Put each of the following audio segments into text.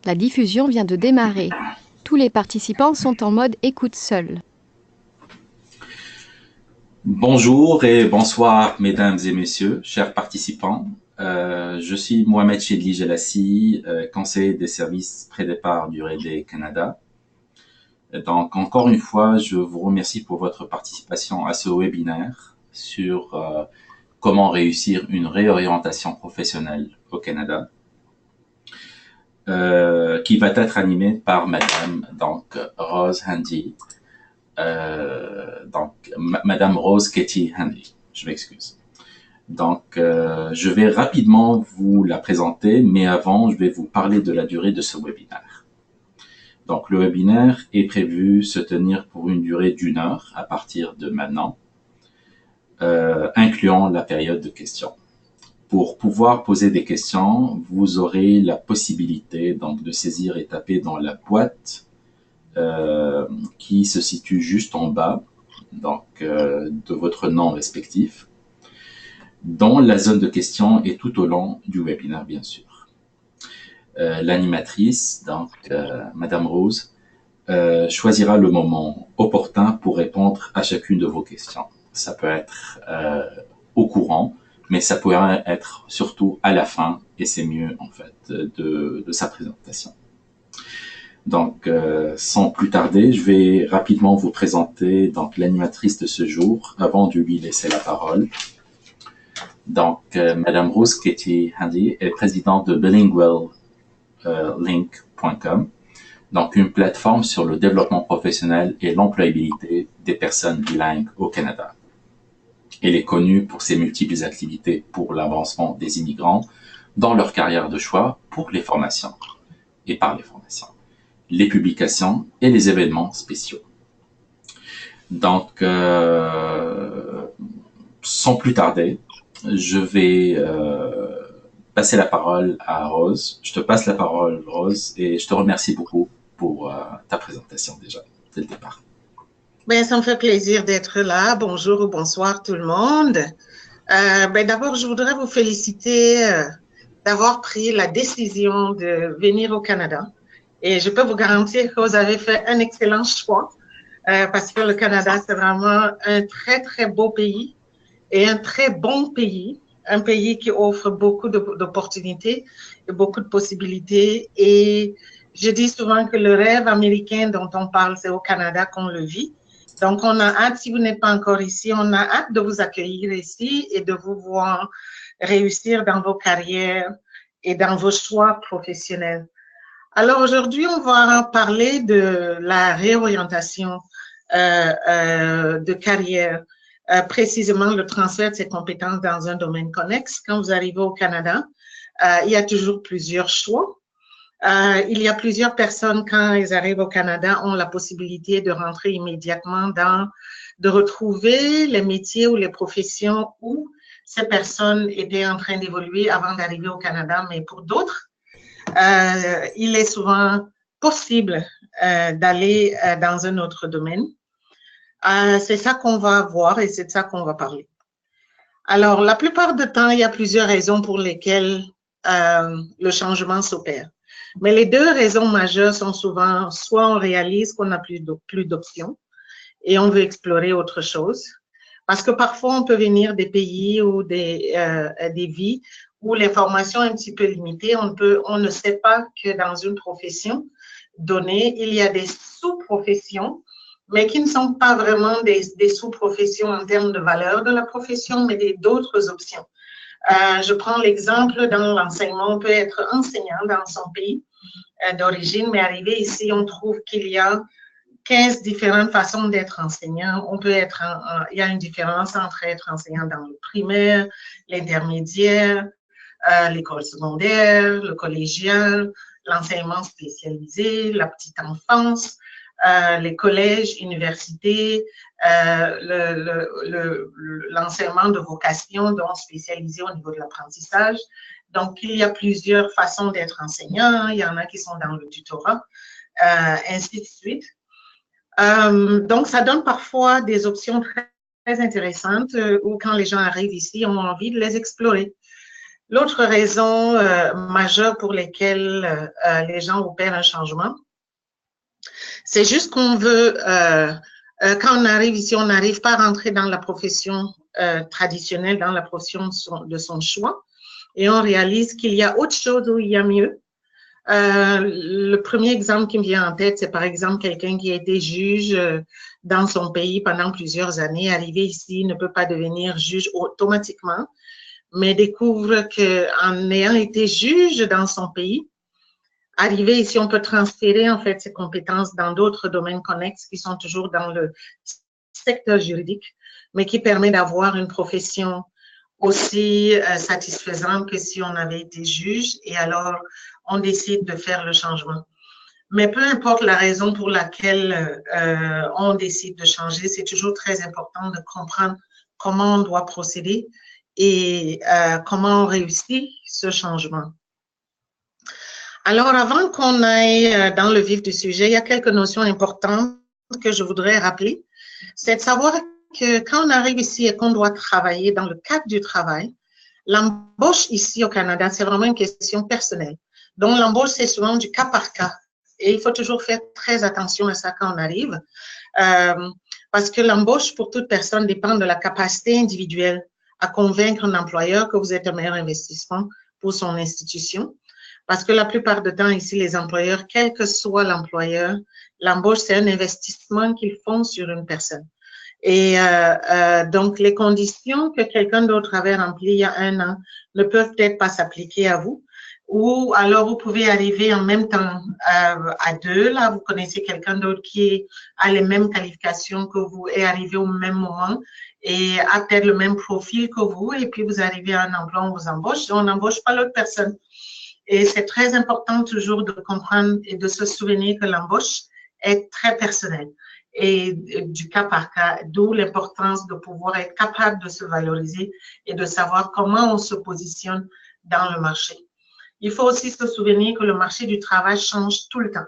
La diffusion vient de démarrer. Tous les participants sont en mode écoute seul. Bonjour et bonsoir, mesdames et messieurs, chers participants. Je suis Mohamed Chedli Jelassi, conseiller des services pré-départ du RED Canada. Donc, encore une fois, je vous remercie pour votre participation à ce webinaire sur comment réussir une réorientation professionnelle au Canada, qui va être animé par Madame Rose Handy, Madame Rose Katie Handy. Je m'excuse. Je vais rapidement vous la présenter, mais avant, je vais vous parler de la durée de ce webinaire. Donc, le webinaire est prévu se tenir pour une durée d'1 heure à partir de maintenant, incluant la période de questions. Pour pouvoir poser des questions, vous aurez la possibilité donc de saisir et taper dans la boîte qui se situe juste en bas de votre nom respectif, dont la zone de questions est tout au long du webinaire, bien sûr. L'animatrice, Madame Rose, choisira le moment opportun pour répondre à chacune de vos questions. Ça peut être au courant, mais ça pourrait être surtout à la fin, et c'est mieux en fait de sa présentation. Donc, sans plus tarder, je vais rapidement vous présenter l'animatrice de ce jour, avant de lui laisser la parole. Madame Rose Katie Handy est présidente de bilinguallink.com, une plateforme sur le développement professionnel et l'employabilité des personnes bilingues au Canada. Elle est connue pour ses multiples activités pour l'avancement des immigrants dans leur carrière de choix pour les formations et par les formations, les publications et les événements spéciaux. Sans plus tarder, je vais passer la parole à Rose. Je te passe la parole, Rose, et je te remercie beaucoup pour ta présentation déjà, dès le départ. Ben, ça me fait plaisir d'être là. Bonjour ou bonsoir tout le monde. D'abord, je voudrais vous féliciter d'avoir pris la décision de venir au Canada. Et je peux vous garantir que vous avez fait un excellent choix parce que le Canada, c'est vraiment un très, très beau pays et un très bon pays. Un pays qui offre beaucoup d'opportunités et beaucoup de possibilités. Et je dis souvent que le rêve américain dont on parle, c'est au Canada qu'on le vit. Donc, on a hâte, si vous n'êtes pas encore ici, on a hâte de vous accueillir ici et de vous voir réussir dans vos carrières et dans vos choix professionnels. Alors, aujourd'hui, on va parler de la réorientation de carrière, précisément le transfert de ses compétences dans un domaine connexe. Quand vous arrivez au Canada, il y a toujours plusieurs choix. Il y a plusieurs personnes, quand elles arrivent au Canada, ont la possibilité de rentrer immédiatement de retrouver les métiers ou les professions où ces personnes étaient en train d'évoluer avant d'arriver au Canada. Mais pour d'autres, il est souvent possible d'aller dans un autre domaine. C'est ça qu'on va voir et c'est de ça qu'on va parler. Alors, la plupart du temps, il y a plusieurs raisons pour lesquelles le changement s'opère. Mais les deux raisons majeures sont souvent, soit on réalise qu'on n'a plus d'options et on veut explorer autre chose. Parce que parfois, on peut venir des pays ou des vies où les formations sont un petit peu limitées. On ne sait pas que dans une profession donnée, il y a des sous-professions, mais qui ne sont pas vraiment des sous-professions en termes de valeur de la profession, mais d'autres options. Je prends l'exemple dans l'enseignement, on peut être enseignant dans son pays d'origine, mais arrivé ici, on trouve qu'il y a 15 différentes façons d'être enseignant. Il y a une différence entre être enseignant dans le primaire, l'intermédiaire, l'école secondaire, le collégial, l'enseignement spécialisé, la petite enfance, les collèges, universités, l'enseignement de vocation, donc spécialisé au niveau de l'apprentissage. Donc, il y a plusieurs façons d'être enseignant. Il y en a qui sont dans le tutorat, ainsi de suite. Donc, ça donne parfois des options très, très intéressantes où quand les gens arrivent ici, on a envie de les explorer. L'autre raison majeure pour laquelle les gens opèrent un changement, c'est juste qu'on veut, quand on arrive ici, on n'arrive pas à rentrer dans la profession traditionnelle, dans la profession de son choix, et on réalise qu'il y a autre chose où il y a mieux. Le premier exemple qui me vient en tête, c'est par exemple quelqu'un qui a été juge dans son pays pendant plusieurs années, arrivé ici, ne peut pas devenir juge automatiquement, mais découvre qu'en ayant été juge dans son pays, arrivé ici, on peut transférer en fait ses compétences dans d'autres domaines connexes qui sont toujours dans le secteur juridique, mais qui permet d'avoir une profession aussi satisfaisante que si on avait été juge, et alors on décide de faire le changement. Mais peu importe la raison pour laquelle on décide de changer, c'est toujours très important de comprendre comment on doit procéder et comment on réussit ce changement. Alors, avant qu'on aille dans le vif du sujet, il y a quelques notions importantes que je voudrais rappeler. C'est de savoir que quand on arrive ici et qu'on doit travailler dans le cadre du travail, l'embauche ici au Canada, c'est vraiment une question personnelle. Donc, l'embauche, c'est souvent du cas par cas. Et il faut toujours faire très attention à ça quand on arrive, parce que l'embauche pour toute personne dépend de la capacité individuelle à convaincre un employeur que vous êtes un meilleur investissement pour son institution. Parce que la plupart du temps, ici, les employeurs, quel que soit l'employeur, l'embauche, c'est un investissement qu'ils font sur une personne. Et donc, les conditions que quelqu'un d'autre avait remplies il y a un an ne peuvent peut-être pas s'appliquer à vous. Ou alors, vous pouvez arriver en même temps à deux. Là, vous connaissez quelqu'un d'autre qui a les mêmes qualifications que vous et arrivé au même moment et a peut-être le même profil que vous. Et puis, vous arrivez à un emploi, on vous embauche. On n'embauche pas l'autre personne. Et c'est très important toujours de comprendre et de se souvenir que l'embauche est très personnelle et du cas par cas, d'où l'importance de pouvoir être capable de se valoriser et de savoir comment on se positionne dans le marché. Il faut aussi se souvenir que le marché du travail change tout le temps.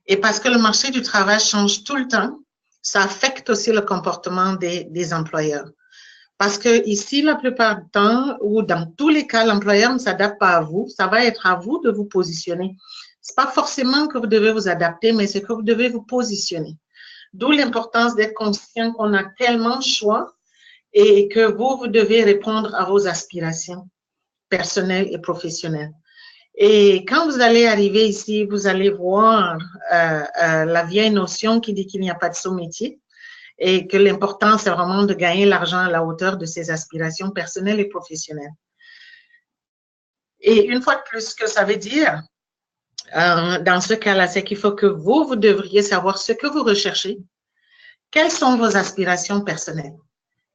Et parce que le marché du travail change tout le temps, ça affecte aussi le comportement des employeurs. Parce que ici, la plupart du temps, ou dans tous les cas, l'employeur ne s'adapte pas à vous. Ça va être à vous de vous positionner. C'est pas forcément que vous devez vous adapter, mais c'est que vous devez vous positionner. D'où l'importance d'être conscient qu'on a tellement de choix et que vous devez répondre à vos aspirations personnelles et professionnelles. Et quand vous allez arriver ici, vous allez voir la vieille notion qui dit qu'il n'y a pas de sous-métier. Et que l'important, c'est vraiment de gagner l'argent à la hauteur de ses aspirations personnelles et professionnelles. Et une fois de plus, ce que ça veut dire, dans ce cas-là, c'est qu'il faut que vous devriez savoir ce que vous recherchez, quelles sont vos aspirations personnelles,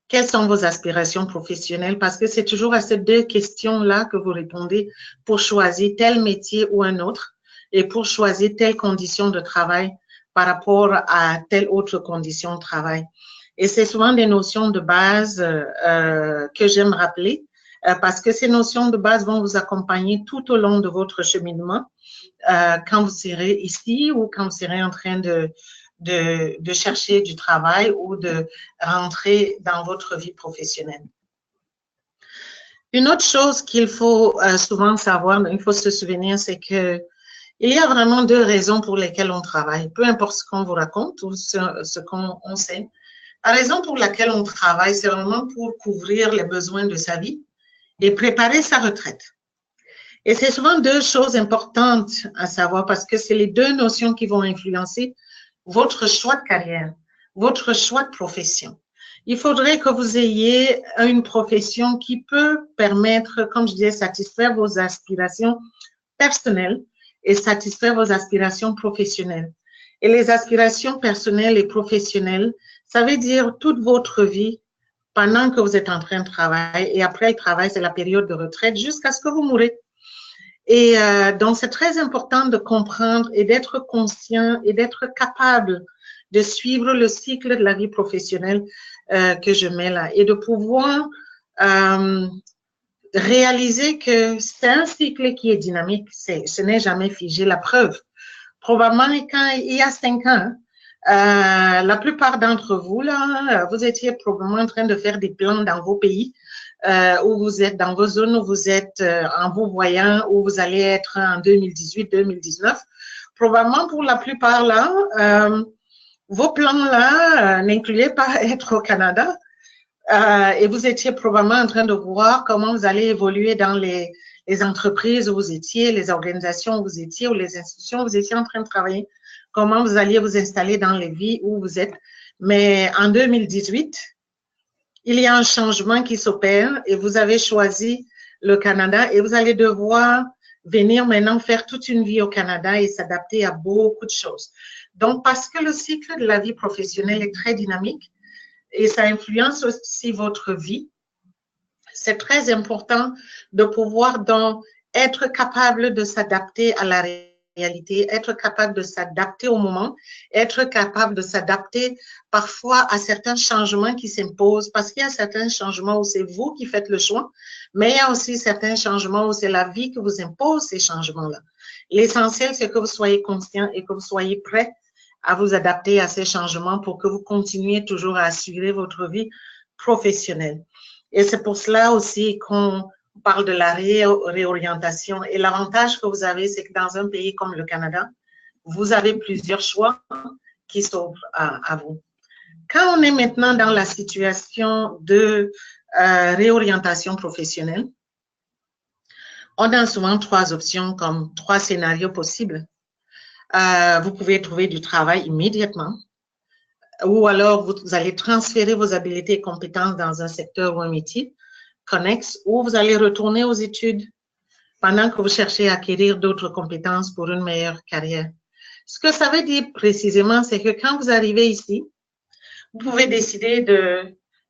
quelles sont vos aspirations professionnelles, parce que c'est toujours à ces deux questions-là que vous répondez pour choisir tel métier ou un autre et pour choisir telle condition de travail par rapport à telle autre condition de travail. Et c'est souvent des notions de base que j'aime rappeler parce que ces notions de base vont vous accompagner tout au long de votre cheminement quand vous serez ici ou quand vous serez en train de chercher du travail ou de rentrer dans votre vie professionnelle. Une autre chose qu'il faut souvent savoir, il faut se souvenir, c'est que il y a vraiment deux raisons pour lesquelles on travaille, peu importe ce qu'on vous raconte ou ce qu'on sait. La raison pour laquelle on travaille, c'est vraiment pour couvrir les besoins de sa vie et préparer sa retraite. Et c'est souvent deux choses importantes à savoir parce que c'est les deux notions qui vont influencer votre choix de carrière, votre choix de profession. Il faudrait que vous ayez une profession qui peut permettre, comme je disais, satisfaire vos aspirations personnelles et satisfaire vos aspirations professionnelles. Et les aspirations personnelles et professionnelles, ça veut dire toute votre vie pendant que vous êtes en train de travailler. Et après le travail, c'est la période de retraite jusqu'à ce que vous mourrez. Et donc, c'est très important de comprendre et d'être conscient et d'être capable de suivre le cycle de la vie professionnelle que je mets là et de pouvoir réaliser que c'est un cycle qui est dynamique, ce n'est jamais figé. La preuve, probablement quand il y a 5 ans, la plupart d'entre vous, là, vous étiez probablement en train de faire des plans dans vos pays où vous êtes, dans vos zones où vous êtes, en vous voyant où vous allez être en 2018-2019. Probablement pour la plupart là, vos plans là n'incluaient pas être au Canada et vous étiez probablement en train de voir comment vous allez évoluer dans les entreprises où vous étiez, les organisations où vous étiez ou les institutions où vous étiez en train de travailler, comment vous alliez vous installer dans les vies où vous êtes. Mais en 2018, il y a un changement qui s'opère et vous avez choisi le Canada et vous allez devoir venir maintenant faire toute une vie au Canada et s'adapter à beaucoup de choses. Donc, parce que le cycle de la vie professionnelle est très dynamique et ça influence aussi votre vie, c'est très important de pouvoir donc être capable de s'adapter à la réalité, être capable de s'adapter au moment, être capable de s'adapter parfois à certains changements qui s'imposent, parce qu'il y a certains changements où c'est vous qui faites le choix, mais il y a aussi certains changements où c'est la vie qui vous impose ces changements-là. L'essentiel, c'est que vous soyez conscient et que vous soyez prêt à vous adapter à ces changements pour que vous continuiez toujours à assurer votre vie professionnelle. Et c'est pour cela aussi qu'on parle de la réorientation. Et l'avantage que vous avez, c'est que dans un pays comme le Canada, vous avez plusieurs choix qui s'offrent à vous. Quand on est maintenant dans la situation de réorientation professionnelle, on a souvent trois options, comme trois scénarios possibles. Vous pouvez trouver du travail immédiatement, ou alors vous allez transférer vos habiletés et compétences dans un secteur ou un métier connexe, ou vous allez retourner aux études pendant que vous cherchez à acquérir d'autres compétences pour une meilleure carrière. Ce que ça veut dire précisément, c'est que quand vous arrivez ici, vous pouvez décider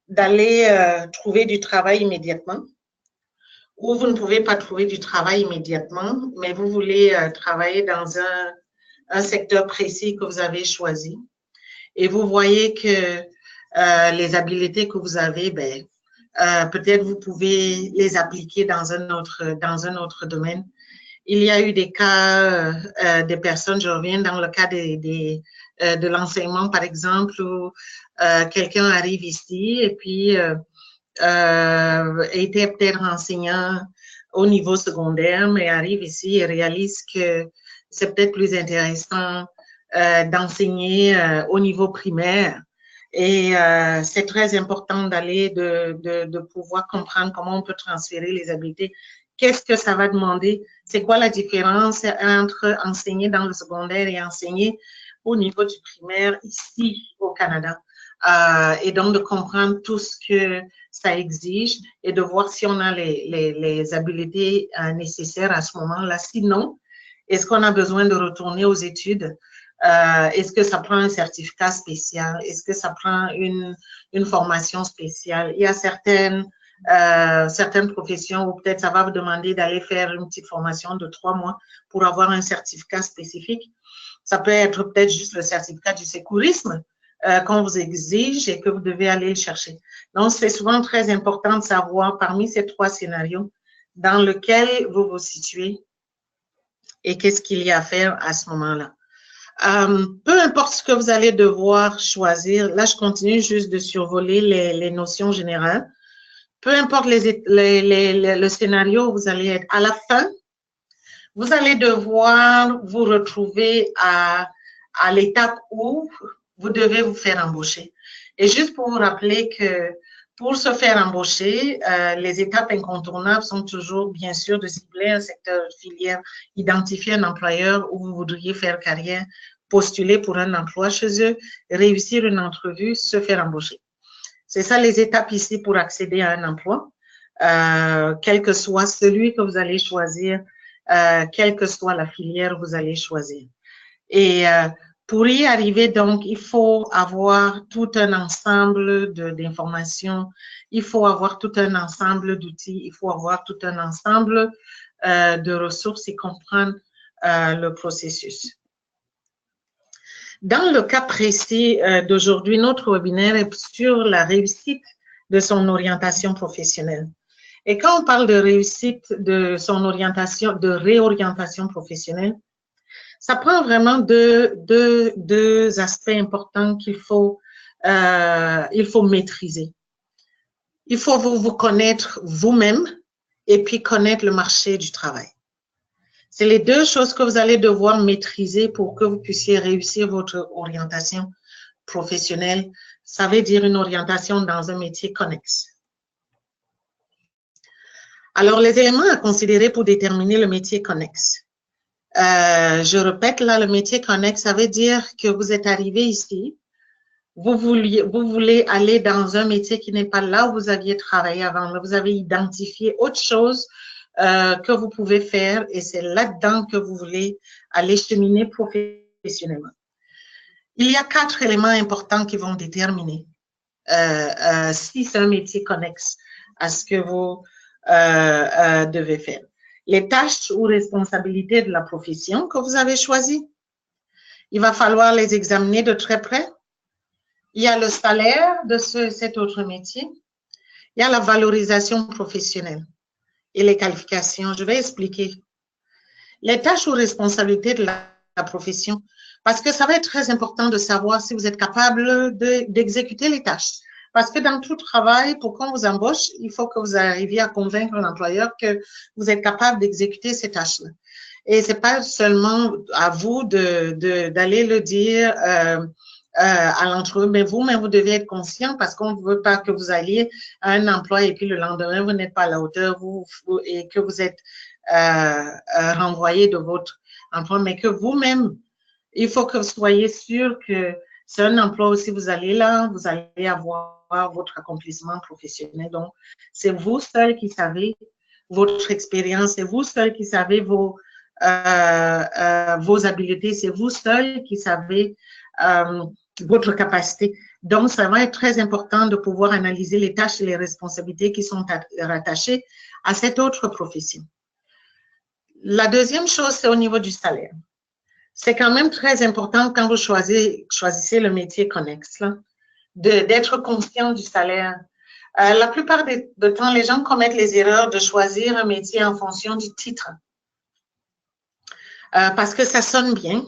d'aller trouver du travail immédiatement, ou vous ne pouvez pas trouver du travail immédiatement, mais vous voulez travailler dans un secteur précis que vous avez choisi. Et vous voyez que les habiletés que vous avez, peut-être vous pouvez les appliquer dans un autre domaine. Il y a eu des cas des personnes, je reviens dans le cas de l'enseignement, par exemple, où quelqu'un arrive ici et puis était peut-être enseignant au niveau secondaire, mais arrive ici et réalise que c'est peut-être plus intéressant d'enseigner au niveau primaire. Et c'est très important d'aller, de pouvoir comprendre comment on peut transférer les habiletés. Qu'est-ce que ça va demander? C'est quoi la différence entre enseigner dans le secondaire et enseigner au niveau du primaire ici au Canada? Et donc de comprendre tout ce que ça exige et de voir si on a les habiletés nécessaires à ce moment-là. Sinon, est-ce qu'on a besoin de retourner aux études? Est-ce que ça prend un certificat spécial? Est-ce que ça prend une formation spéciale? Il y a certaines professions où peut-être ça va vous demander d'aller faire une petite formation de 3 mois pour avoir un certificat spécifique. Ça peut être peut-être juste le certificat du secourisme qu'on vous exige et que vous devez aller le chercher. Donc, c'est souvent très important de savoir parmi ces 3 scénarios dans lequel vous vous situez et qu'est-ce qu'il y a à faire à ce moment-là. Peu importe ce que vous allez devoir choisir, là, je continue juste de survoler les notions générales. Peu importe le scénario où vous allez être, à la fin, vous allez devoir vous retrouver à l'étape où vous devez vous faire embaucher. Et juste pour vous rappeler que pour se faire embaucher, les étapes incontournables sont toujours, bien sûr, de cibler un secteur filière, identifier un employeur où vous voudriez faire carrière, postuler pour un emploi chez eux, réussir une entrevue, se faire embaucher. C'est ça les étapes ici pour accéder à un emploi, quel que soit celui que vous allez choisir, quelle que soit la filière que vous allez choisir. Et pour y arriver, donc, il faut avoir tout un ensemble d'informations, il faut avoir tout un ensemble d'outils, il faut avoir tout un ensemble de ressources et comprendre le processus. Dans le cas précis d'aujourd'hui, notre webinaire est sur la réussite de son orientation professionnelle. Et quand on parle de réussite de son orientation, de réorientation professionnelle, ça prend vraiment deux aspects importants qu'il faut maîtriser. il faut vous connaître vous-même et puis connaître le marché du travail. C'est les deux choses que vous allez devoir maîtriser pour que vous puissiez réussir votre orientation professionnelle. Ça veut dire une orientation dans un métier connexe. Alors, les éléments à considérer pour déterminer le métier connexe. Je répète, là, le métier connexe, ça veut dire que vous êtes arrivé ici, vous voulez aller dans un métier qui n'est pas là où vous aviez travaillé avant, mais vous avez identifié autre chose que vous pouvez faire et c'est là-dedans que vous voulez aller cheminer professionnellement. Il y a 4 éléments importants qui vont déterminer si c'est un métier connexe à ce que vous devez faire. Les tâches ou responsabilités de la profession que vous avez choisie. Il va falloir les examiner de très près. Il y a le salaire de cet autre métier. Il y a la valorisation professionnelle et les qualifications. Je vais expliquer. Les tâches ou responsabilités de la profession, parce que ça va être très important de savoir si vous êtes capable d'exécuter les tâches. Parce que dans tout travail, pour qu'on vous embauche, il faut que vous arriviez à convaincre l'employeur que vous êtes capable d'exécuter ces tâches-là. Et c'est pas seulement à vous d'aller le dire à l'entrevue, mais vous-même, vous devez être conscient parce qu'on ne veut pas que vous alliez à un emploi et puis le lendemain, vous n'êtes pas à la hauteur et que vous êtes renvoyé de votre emploi, mais que vous-même, il faut que vous soyez sûr que c'est un emploi aussi, vous allez là, vous allez avoir votre accomplissement professionnel. Donc, c'est vous seul qui savez votre expérience, c'est vous seul qui savez vos habiletés, c'est vous seul qui savez votre capacité. Donc, ça va être très important de pouvoir analyser les tâches et les responsabilités qui sont rattachées à cette autre profession. La deuxième chose, c'est au niveau du salaire. C'est quand même très important quand vous choisissez le métier connexe, d'être conscient du salaire. La plupart du temps, les gens commettent les erreurs de choisir un métier en fonction du titre. Parce que ça sonne bien.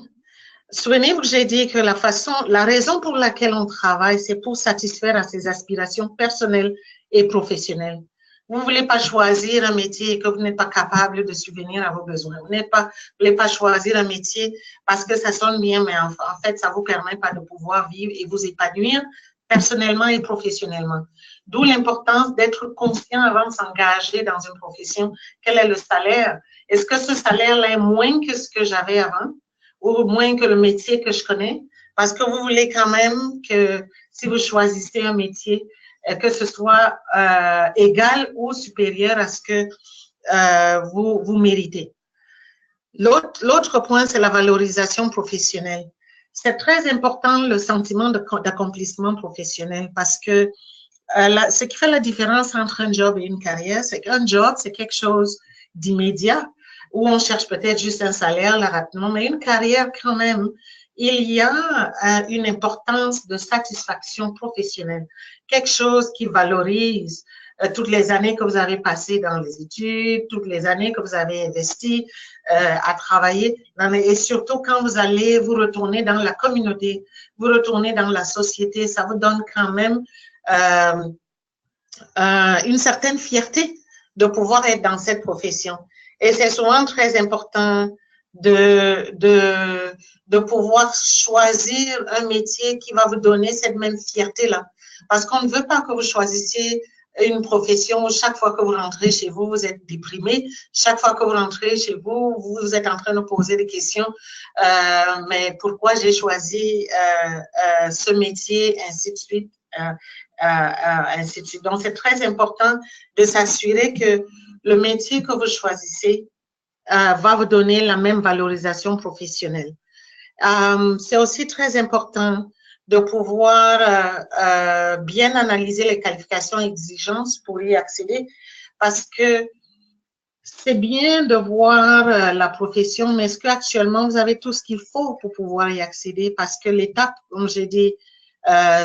Souvenez-vous que j'ai dit que la raison pour laquelle on travaille, c'est pour satisfaire à ses aspirations personnelles et professionnelles. Vous ne voulez pas choisir un métier que vous n'êtes pas capable de subvenir à vos besoins. Vous ne voulez pas choisir un métier parce que ça sonne bien, mais en fait, ça ne vous permet pas de pouvoir vivre et vous épanouir personnellement et professionnellement. D'où l'importance d'être conscient avant de s'engager dans une profession. Quel est le salaire? Est-ce que ce salaire-là est moins que ce que j'avais avant ou moins que le métier que je connais? Parce que vous voulez quand même que si vous choisissez un métier, que ce soit égal ou supérieur à ce que vous méritez. L'autre point, c'est la valorisation professionnelle. C'est très important le sentiment d'accomplissement professionnel parce que ce qui fait la différence entre un job et une carrière, c'est qu'un job, c'est quelque chose d'immédiat où on cherche peut-être juste un salaire là rapidement, mais une carrière quand même, il y a une importance de satisfaction professionnelle, quelque chose qui valorise toutes les années que vous avez passées dans les études, toutes les années que vous avez investi à travailler, et surtout quand vous allez vous retourner dans la communauté, vous retourner dans la société, ça vous donne quand même une certaine fierté de pouvoir être dans cette profession. Et c'est souvent très important de pouvoir choisir un métier qui va vous donner cette même fierté-là. Parce qu'on ne veut pas que vous choisissiez une profession où chaque fois que vous rentrez chez vous, vous êtes déprimé. Chaque fois que vous rentrez chez vous, vous êtes en train de poser des questions. Mais pourquoi j'ai choisi ce métier, ainsi de suite. Ainsi de suite. Donc, c'est très important de s'assurer que le métier que vous choisissez va vous donner la même valorisation professionnelle. C'est aussi très important de pouvoir bien analyser les qualifications et exigences pour y accéder parce que c'est bien de voir la profession, mais est-ce qu'actuellement vous avez tout ce qu'il faut pour pouvoir y accéder? Parce que l'étape, comme j'ai dit,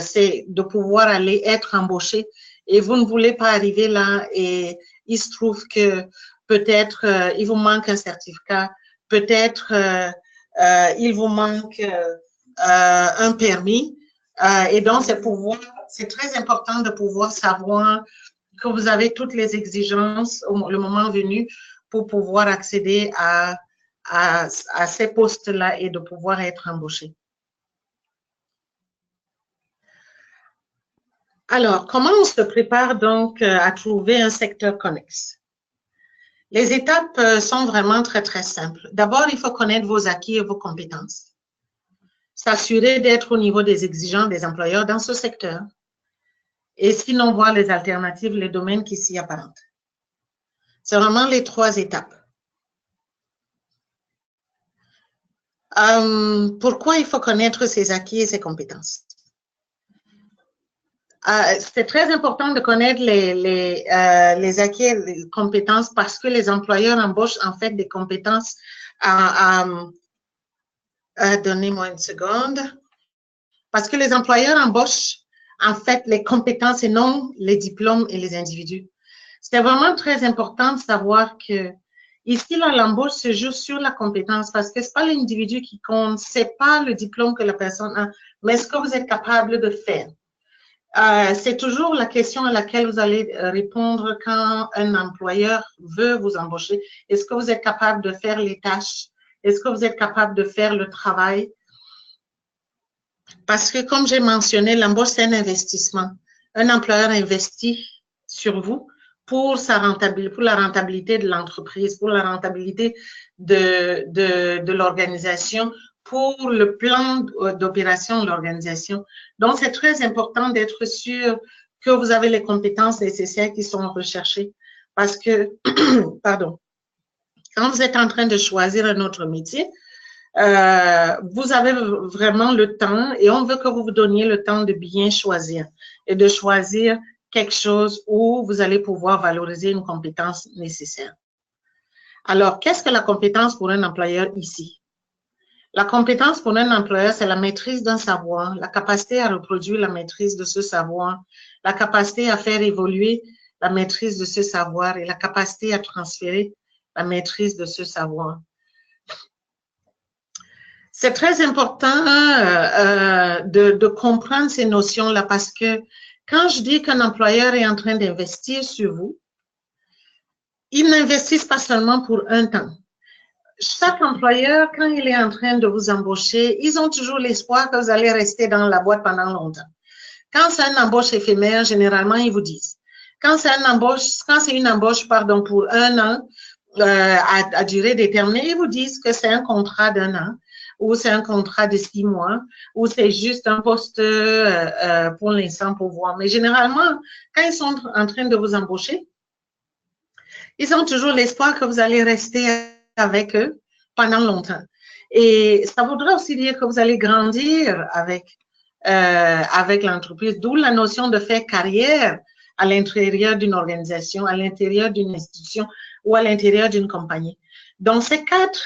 c'est de pouvoir aller être embauché et vous ne voulez pas arriver là et il se trouve que peut-être il vous manque un certificat, peut-être il vous manque un permis et donc c'est très important de pouvoir savoir que vous avez toutes les exigences le moment venu pour pouvoir accéder à ces postes-là et de pouvoir être embauché. Alors, comment on se prépare donc à trouver un secteur connexe? Les étapes sont vraiment très, très simples. D'abord, il faut connaître vos acquis et vos compétences. S'assurer d'être au niveau des exigences des employeurs dans ce secteur. Et sinon, voir les alternatives, les domaines qui s'y apparentent. C'est vraiment les 3 étapes. Pourquoi il faut connaître ses acquis et ses compétences? C'est très important de connaître les acquis et les compétences parce que les employeurs embauchent en fait des compétences. Donnez-moi une seconde. Parce que les employeurs embauchent en fait les compétences et non les diplômes et les individus. C'est vraiment très important de savoir que ici, l'embauche se joue sur la compétence parce que ce n'est pas l'individu qui compte, ce n'est pas le diplôme que la personne a, mais ce que vous êtes capable de faire. C'est toujours la question à laquelle vous allez répondre quand un employeur veut vous embaucher. Est-ce que vous êtes capable de faire les tâches? Est-ce que vous êtes capable de faire le travail? Parce que comme j'ai mentionné, l'embauche, c'est un investissement. Un employeur investit sur vous pour la rentabilité de l'entreprise, pour la rentabilité de l'organisation, pour le plan d'opération de l'organisation. Donc, c'est très important d'être sûr que vous avez les compétences nécessaires qui sont recherchées. Parce que, pardon, quand vous êtes en train de choisir un autre métier, vous avez vraiment le temps et on veut que vous vous donniez le temps de bien choisir et de choisir quelque chose où vous allez pouvoir valoriser une compétence nécessaire. Alors, qu'est-ce que la compétence pour un employeur ici? La compétence pour un employeur, c'est la maîtrise d'un savoir, la capacité à reproduire la maîtrise de ce savoir, la capacité à faire évoluer la maîtrise de ce savoir et la capacité à transférer la maîtrise de ce savoir. C'est très important de comprendre ces notions-là parce que quand je dis qu'un employeur est en train d'investir sur vous, ils n'investissent pas seulement pour un temps. Chaque employeur, quand il est en train de vous embaucher, ils ont toujours l'espoir que vous allez rester dans la boîte pendant longtemps. Quand c'est une embauche éphémère, généralement, ils vous disent. Quand c'est une embauche, pardon, pour un an à durée déterminée, ils vous disent que c'est un contrat d'1 an ou c'est un contrat de 6 mois ou c'est juste un poste pour l'instant pour voir. Mais généralement, quand ils sont en train de vous embaucher, ils ont toujours l'espoir que vous allez rester avec eux pendant longtemps. Et ça voudrait aussi dire que vous allez grandir avec l'entreprise, d'où la notion de faire carrière à l'intérieur d'une organisation, à l'intérieur d'une institution ou à l'intérieur d'une compagnie. Donc, ces 4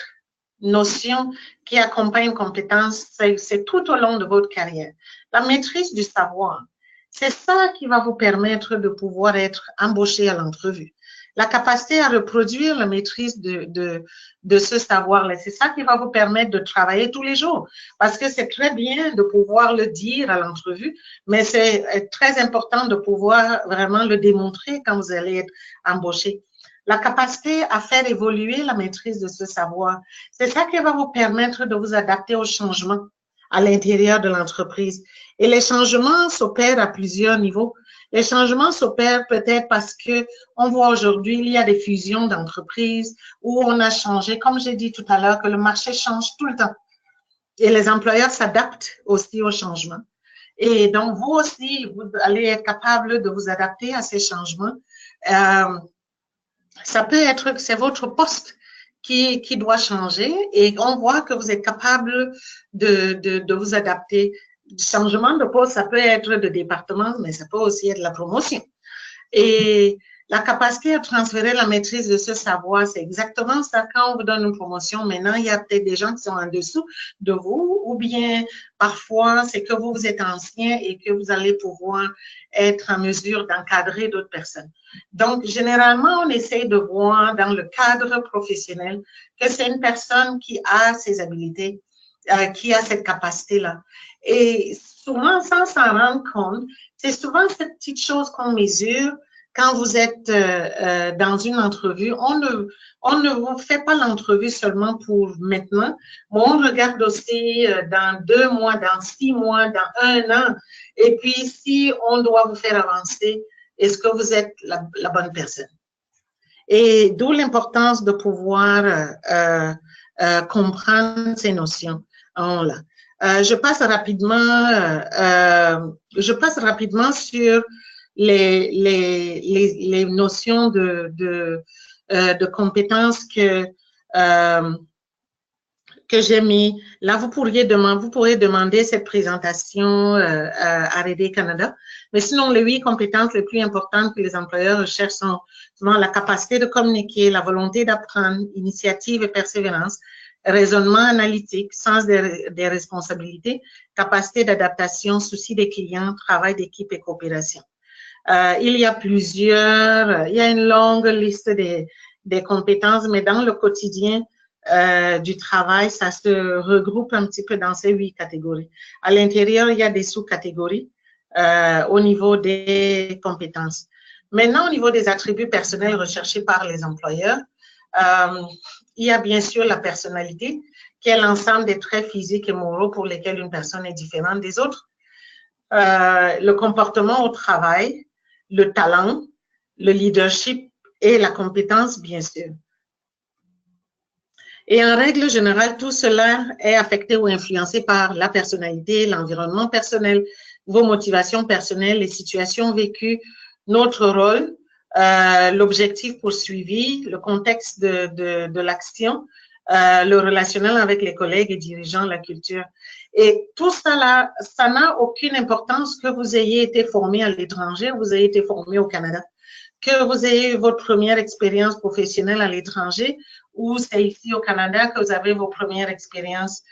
notions qui accompagnent une compétence, c'est tout au long de votre carrière. La maîtrise du savoir, c'est ça qui va vous permettre de pouvoir être embauché à l'entrevue. La capacité à reproduire la maîtrise de ce savoir-là, c'est ça qui va vous permettre de travailler tous les jours. Parce que c'est très bien de pouvoir le dire à l'entrevue, mais c'est très important de pouvoir vraiment le démontrer quand vous allez être embauché. La capacité à faire évoluer la maîtrise de ce savoir, c'est ça qui va vous permettre de vous adapter aux changements à l'intérieur de l'entreprise. Et les changements s'opèrent à plusieurs niveaux. Les changements s'opèrent peut-être parce qu'on voit aujourd'hui, il y a des fusions d'entreprises où on a changé, comme j'ai dit tout à l'heure, que le marché change tout le temps. Et les employeurs s'adaptent aussi aux changements. Et donc, vous aussi, vous allez être capable de vous adapter à ces changements. Ça peut être que c'est votre poste qui doit changer et on voit que vous êtes capable de vous adapter. Changement de poste, ça peut être de département, mais ça peut aussi être la promotion. Et la capacité à transférer la maîtrise de ce savoir, c'est exactement ça. Quand on vous donne une promotion, maintenant, il y a peut-être des gens qui sont en dessous de vous, ou bien parfois, c'est que vous êtes ancien et que vous allez pouvoir être en mesure d'encadrer d'autres personnes. Donc, généralement, on essaie de voir dans le cadre professionnel que c'est une personne qui a ces habiletés, qui a cette capacité-là. Et souvent, sans s'en rendre compte, c'est souvent cette petite chose qu'on mesure quand vous êtes dans une entrevue, on ne vous fait pas l'entrevue seulement pour maintenant, mais on regarde aussi dans 2 mois, dans 6 mois, dans 1 an. Et puis, si on doit vous faire avancer, est-ce que vous êtes la bonne personne? Et d'où l'importance de pouvoir comprendre ces notions. Là. Je passe rapidement sur les notions de compétences que j'ai mis. Là, vous pourrez demander cette présentation à R&D Canada. Mais sinon, les 8 compétences les plus importantes que les employeurs recherchent sont souvent la capacité de communiquer, la volonté d'apprendre, initiative et persévérance, raisonnement analytique, sens des responsabilités, capacité d'adaptation, souci des clients, travail d'équipe et coopération. Il y a une longue liste des compétences, mais dans le quotidien du travail, ça se regroupe un petit peu dans ces 8 catégories. À l'intérieur, il y a des sous-catégories au niveau des compétences. Maintenant, au niveau des attributs personnels recherchés par les employeurs, il y a bien sûr la personnalité, qui est l'ensemble des traits physiques et moraux pour lesquels une personne est différente des autres. Le comportement au travail, le talent, le leadership et la compétence, bien sûr. Et en règle générale, tout cela est affecté ou influencé par la personnalité, l'environnement personnel, vos motivations personnelles, les situations vécues, notre rôle, l'objectif poursuivi, le contexte de l'action, le relationnel avec les collègues et dirigeants, la culture. Et tout ça, ça n'a aucune importance que vous ayez été formé à l'étranger, vous ayez été formé au Canada, que vous ayez eu votre première expérience professionnelle à l'étranger ou c'est ici au Canada que vous avez vos premières expériences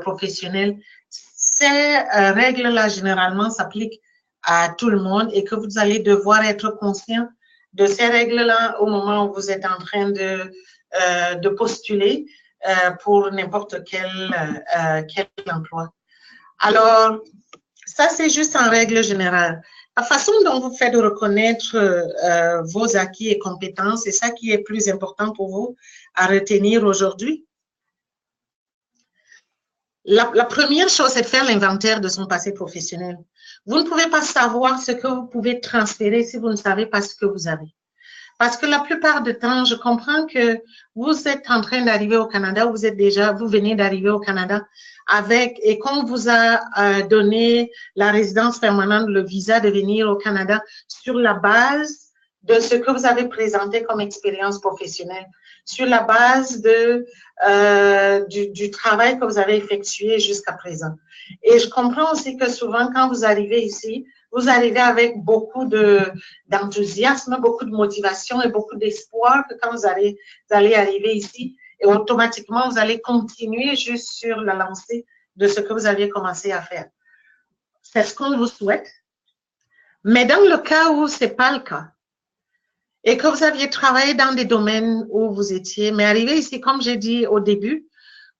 professionnelles. Ces règles-là, généralement, s'appliquent à tout le monde et que vous allez devoir être conscient de ces règles-là au moment où vous êtes en train de postuler pour n'importe quel emploi. Alors, ça, c'est juste en règle générale. La façon dont vous faites de reconnaître vos acquis et compétences, c'est ça qui est plus important pour vous à retenir aujourd'hui. La première chose, c'est de faire l'inventaire de son passé professionnel. Vous ne pouvez pas savoir ce que vous pouvez transférer si vous ne savez pas ce que vous avez. Parce que la plupart du temps, je comprends que vous êtes en train d'arriver au Canada, vous venez d'arriver au Canada et qu'on vous a donné la résidence permanente, le visa de venir au Canada sur la base de ce que vous avez présenté comme expérience professionnelle, sur la base du travail que vous avez effectué jusqu'à présent. Et je comprends aussi que souvent, quand vous arrivez ici, vous arrivez avec beaucoup d'enthousiasme, beaucoup de motivation et beaucoup d'espoir que quand vous allez arriver ici, et automatiquement, vous allez continuer juste sur la lancée de ce que vous aviez commencé à faire. C'est ce qu'on vous souhaite. Mais dans le cas où ce n'est pas le cas, et que vous aviez travaillé dans des domaines où vous étiez, mais arrivé ici, comme j'ai dit au début,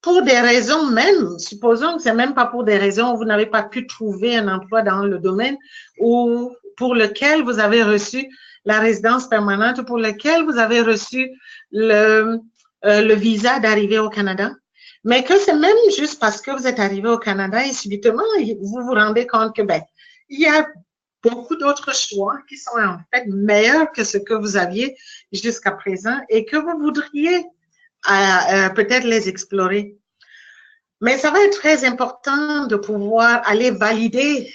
pour des raisons même, supposons que ce n'est même pas pour des raisons où vous n'avez pas pu trouver un emploi dans le domaine ou pour lequel vous avez reçu la résidence permanente, pour lequel vous avez reçu le visa d'arriver au Canada, mais que c'est même juste parce que vous êtes arrivé au Canada et subitement, vous vous rendez compte que, il y a beaucoup d'autres choix qui sont en fait meilleurs que ce que vous aviez jusqu'à présent et que vous voudriez peut-être les explorer. Mais ça va être très important de pouvoir aller valider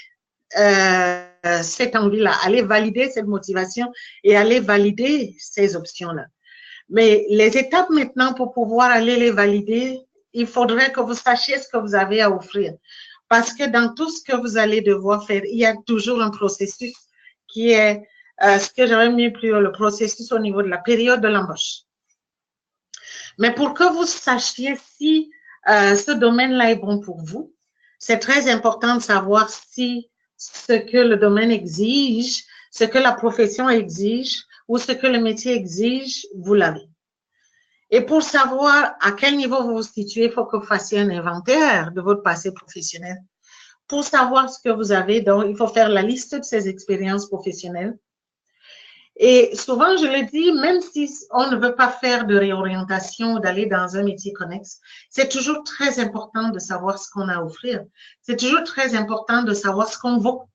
cette envie-là, aller valider cette motivation et aller valider ces options-là. Mais les étapes maintenant pour pouvoir aller les valider, il faudrait que vous sachiez ce que vous avez à offrir. Parce que dans tout ce que vous allez devoir faire, il y a toujours un processus qui est ce que j'avais mis plus haut, le processus au niveau de la période de l'embauche. Mais pour que vous sachiez si ce domaine-là est bon pour vous, c'est très important de savoir si ce que le domaine exige, ce que la profession exige ou ce que le métier exige, vous l'avez. Et pour savoir à quel niveau vous vous situez, il faut que vous fassiez un inventaire de votre passé professionnel. Pour savoir ce que vous avez, donc, il faut faire la liste de ces expériences professionnelles. Et souvent, je le dis, même si on ne veut pas faire de réorientation ou d'aller dans un métier connexe, c'est toujours très important de savoir ce qu'on a à offrir. C'est toujours très important de savoir ce qu'on vaut.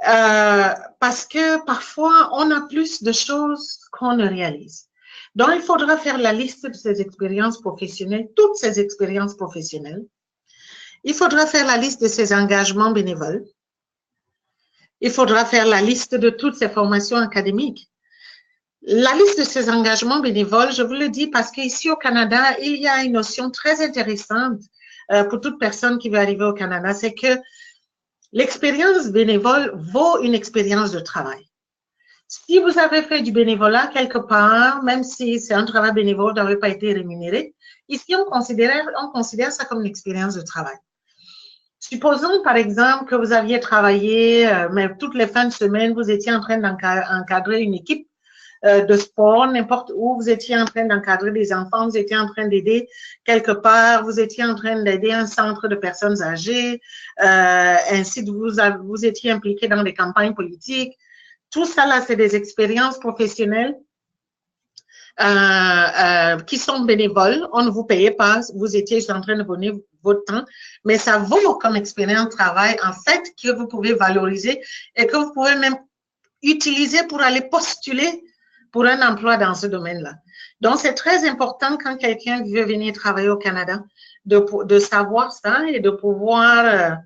Parce que parfois, on a plus de choses qu'on ne réalise. Donc, il faudra faire la liste de ses expériences professionnelles, toutes ses expériences professionnelles. Il faudra faire la liste de ses engagements bénévoles. Il faudra faire la liste de toutes ses formations académiques. La liste de ses engagements bénévoles, je vous le dis parce qu'ici au Canada, il y a une notion très intéressante pour toute personne qui veut arriver au Canada, c'est que l'expérience bénévole vaut une expérience de travail. Si vous avez fait du bénévolat quelque part, même si c'est un travail bénévole, vous n'avez pas été rémunéré, ici on considère ça comme une expérience de travail. Supposons par exemple que vous aviez travaillé, mais toutes les fins de semaine, vous étiez en train d'encadrer une équipe de sport, n'importe où, vous étiez en train d'encadrer des enfants, vous étiez en train d'aider quelque part, vous étiez en train d'aider un centre de personnes âgées, ainsi de vous étiez impliqué dans des campagnes politiques. Tout ça, là, c'est des expériences professionnelles qui sont bénévoles. On ne vous payait pas, vous étiez juste en train de donner votre temps, mais ça vaut comme expérience de travail, en fait, que vous pouvez valoriser et que vous pouvez même utiliser pour aller postuler pour un emploi dans ce domaine-là. Donc, c'est très important quand quelqu'un veut venir travailler au Canada de savoir ça et de pouvoir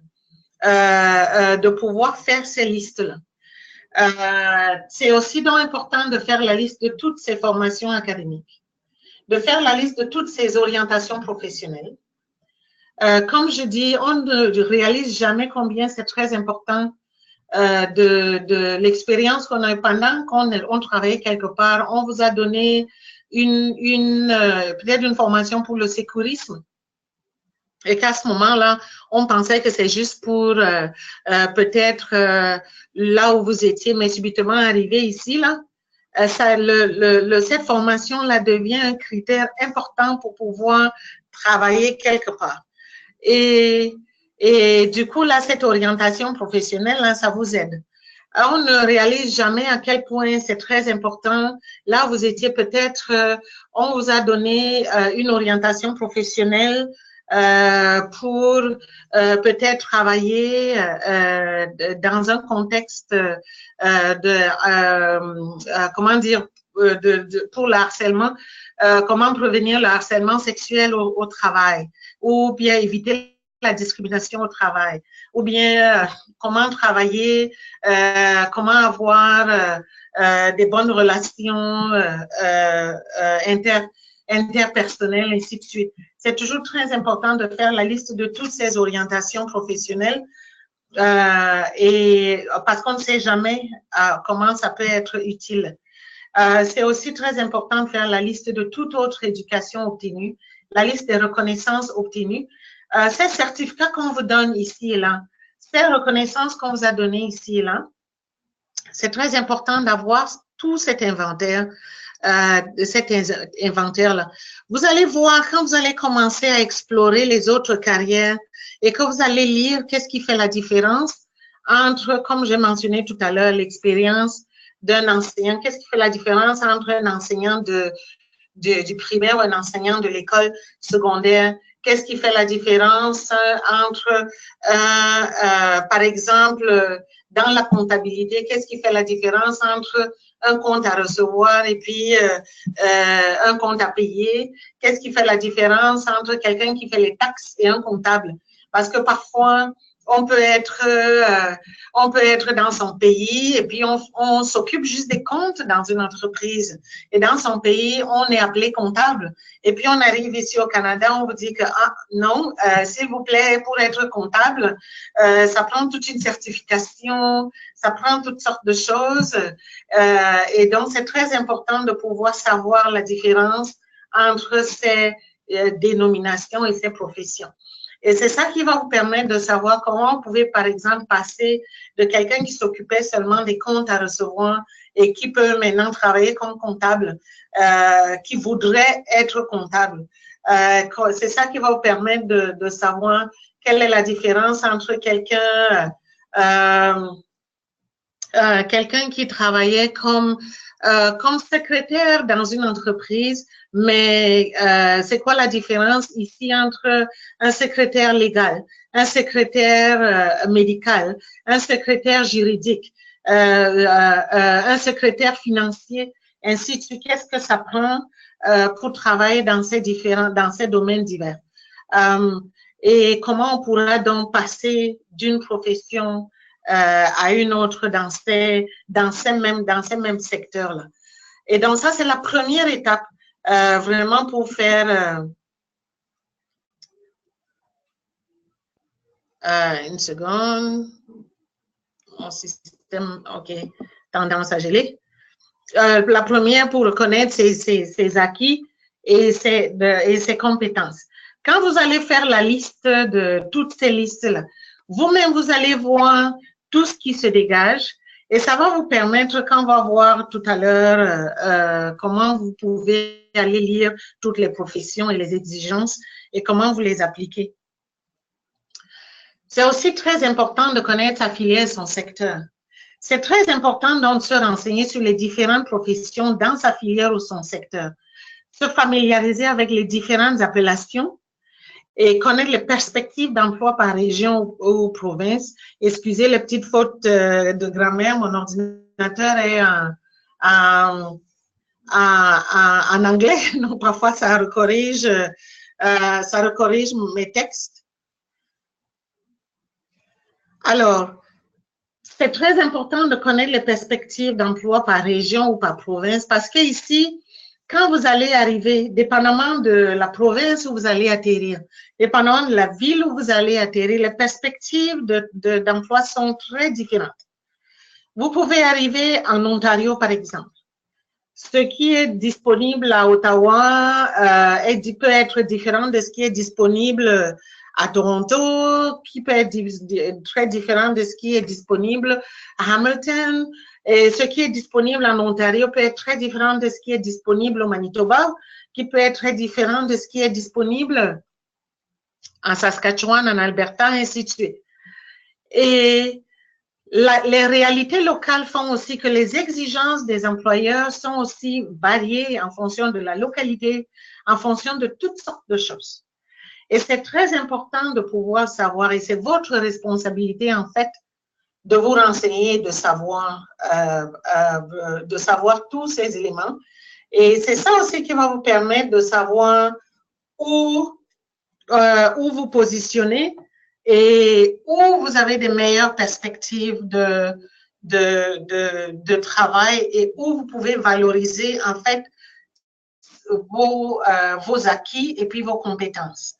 faire ces listes-là. C'est aussi donc important de faire la liste de toutes ces formations académiques, de faire la liste de toutes ces orientations professionnelles. Comme je dis, on ne réalise jamais combien c'est très important de l'expérience qu'on a eu pendant qu'on travaillait quelque part. On vous a donné peut-être une formation pour le sécurisme. Et qu'à ce moment-là, on pensait que c'est juste pour peut-être là où vous étiez, mais subitement arrivé ici, là, cette formation-là devient un critère important pour pouvoir travailler quelque part. Et du coup, là, cette orientation professionnelle, là, ça vous aide. Alors, on ne réalise jamais à quel point c'est très important. Là, vous étiez peut-être, on vous a donné une orientation professionnelle pour peut-être travailler dans un contexte comment dire, pour le harcèlement, comment prévenir le harcèlement sexuel au travail, ou bien éviter la discrimination au travail, ou bien comment travailler, comment avoir des bonnes relations interpersonnelles, ainsi de suite. C'est toujours très important de faire la liste de toutes ces orientations professionnelles et parce qu'on ne sait jamais comment ça peut être utile. C'est aussi très important de faire la liste de toute autre éducation obtenue, la liste des reconnaissances obtenues. Ces certificats qu'on vous donne ici et là, ces reconnaissances qu'on vous a données ici et là, c'est très important d'avoir tout cet inventaire, là. Vous allez voir quand vous allez commencer à explorer les autres carrières et que vous allez lire qu'est-ce qui fait la différence entre, comme j'ai mentionné tout à l'heure, l'expérience d'un enseignant. Qu'est-ce qui fait la différence entre un enseignant du primaire ou un enseignant de l'école secondaire? Qu'est-ce qui fait la différence entre, par exemple, dans la comptabilité, qu'est-ce qui fait la différence entre un compte à recevoir et puis un compte à payer? Qu'est-ce qui fait la différence entre quelqu'un qui fait les taxes et un comptable? Parce que parfois, on peut être dans son pays et puis on s'occupe juste des comptes dans une entreprise. Et dans son pays, on est appelé comptable. Et puis on arrive ici au Canada, on vous dit que non, s'il vous plaît, pour être comptable, ça prend toute une certification, ça prend toutes sortes de choses. Et donc c'est très important de pouvoir savoir la différence entre ces dénominations et ces professions. Et c'est ça qui va vous permettre de savoir comment vous pouvez, par exemple, passer de quelqu'un qui s'occupait seulement des comptes à recevoir et qui peut maintenant travailler comme comptable, qui voudrait être comptable. C'est ça qui va vous permettre de savoir quelle est la différence entre quelqu'un quelqu'un qui travaillait comme secrétaire dans une entreprise, mais c'est quoi la différence ici entre un secrétaire légal, un secrétaire médical, un secrétaire juridique, un secrétaire financier, ainsi de suite. Qu'est-ce que ça prend pour travailler dans ces domaines divers? Et comment on pourra donc passer d'une profession à une autre dans ces mêmes secteurs-là. Et donc, ça, c'est la première étape vraiment pour faire... une seconde. Mon système, OK, tendance à geler. La première pour reconnaître ses acquis et ses compétences. Quand vous allez faire la liste de toutes ces listes-là, vous-même, vous allez voir tout ce qui se dégage et ça va vous permettre, quand on va voir tout à l'heure comment vous pouvez aller lire toutes les professions et les exigences et comment vous les appliquez. C'est aussi très important de connaître sa filière et son secteur. C'est très important donc de se renseigner sur les différentes professions dans sa filière ou son secteur. Se familiariser avec les différentes appellations et connaître les perspectives d'emploi par région ou province. Excusez les petites fautes de grammaire, mon ordinateur est en anglais, donc parfois ça recorrige mes textes. Alors, c'est très important de connaître les perspectives d'emploi par région ou par province parce que ici, quand vous allez arriver, dépendamment de la province où vous allez atterrir, dépendamment de la ville où vous allez atterrir, les perspectives d'emploi sont très différentes. Vous pouvez arriver en Ontario, par exemple. Ce qui est disponible à Ottawa peut être différent de ce qui est disponible à Toronto, qui peut être très différent de ce qui est disponible à Hamilton. Et ce qui est disponible en Ontario peut être très différent de ce qui est disponible au Manitoba, qui peut être très différent de ce qui est disponible en Saskatchewan, en Alberta, ainsi de suite. Et les réalités locales font aussi que les exigences des employeurs sont aussi variées en fonction de la localité, en fonction de toutes sortes de choses. Et c'est très important de pouvoir savoir, et c'est votre responsabilité en fait, de vous renseigner, de savoir tous ces éléments. Et c'est ça aussi qui va vous permettre de savoir où vous positionnez et où vous avez des meilleures perspectives de travail et où vous pouvez valoriser en fait vos acquis et puis vos compétences.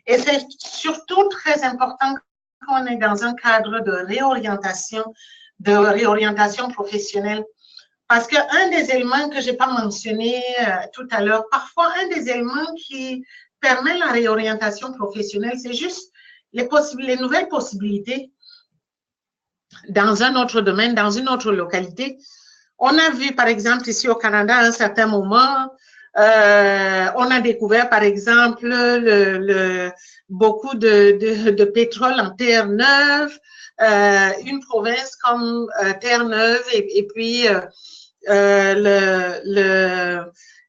Et c'est surtout très important quand on est dans un cadre de réorientation professionnelle. Parce qu'un des éléments que je n'ai pas mentionné tout à l'heure, parfois un des éléments qui permet la réorientation professionnelle, c'est juste les nouvelles possibilités dans un autre domaine, dans une autre localité. On a vu, par exemple, ici au Canada, à un certain moment, on a découvert, par exemple, beaucoup de pétrole en Terre-Neuve, une province comme Terre-Neuve, et puis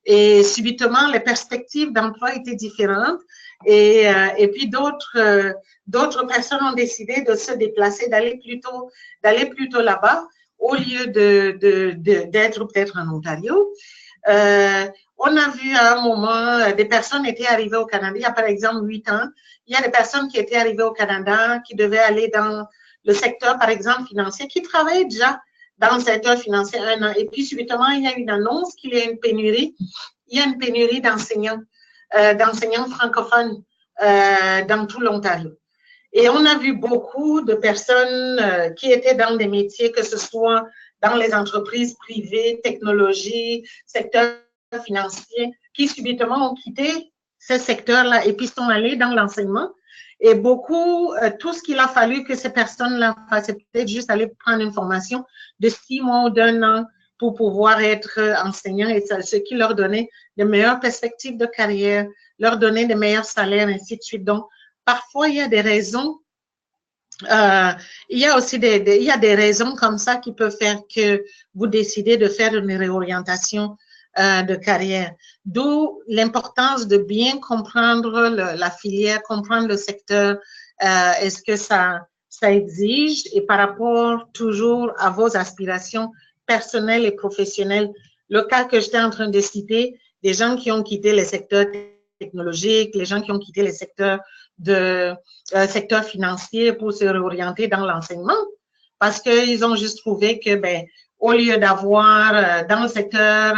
et subitement, les perspectives d'emploi étaient différentes. Et puis d'autres personnes ont décidé de se déplacer, d'aller plutôt là-bas au lieu d'être peut-être en Ontario. On a vu à un moment, des personnes étaient arrivées au Canada, il y a par exemple 8 ans, il y a des personnes qui étaient arrivées au Canada, qui devaient aller dans le secteur, par exemple, financier, qui travaillaient déjà dans le secteur financier 1 an. Et puis, subitement, il y a une annonce qu'il y a une pénurie. Il y a une pénurie d'enseignants francophones dans tout l'Ontario. Et on a vu beaucoup de personnes qui étaient dans des métiers, que ce soit dans les entreprises privées, technologie, secteur financier, qui subitement ont quitté ce secteur-là et puis sont allés dans l'enseignement. Et beaucoup, tout ce qu'il a fallu que ces personnes-là fassent, c'est peut-être juste aller prendre une formation de 6 mois ou d'1 an pour pouvoir être enseignants, et ce qui leur donnait de meilleures perspectives de carrière, leur donnait de meilleurs salaires, ainsi de suite. Donc, parfois, il y a des raisons il y a aussi il y a des raisons comme ça qui peuvent faire que vous décidez de faire une réorientation de carrière. D'où l'importance de bien comprendre la filière, comprendre le secteur. Est-ce que ça exige et par rapport toujours à vos aspirations personnelles et professionnelles. Le cas que j'étais en train de citer, des gens qui ont quitté les secteurs technologiques, les gens qui ont quitté les secteurs secteur financier pour se réorienter dans l'enseignement parce qu'ils ont juste trouvé que, ben, au lieu d'avoir dans le secteur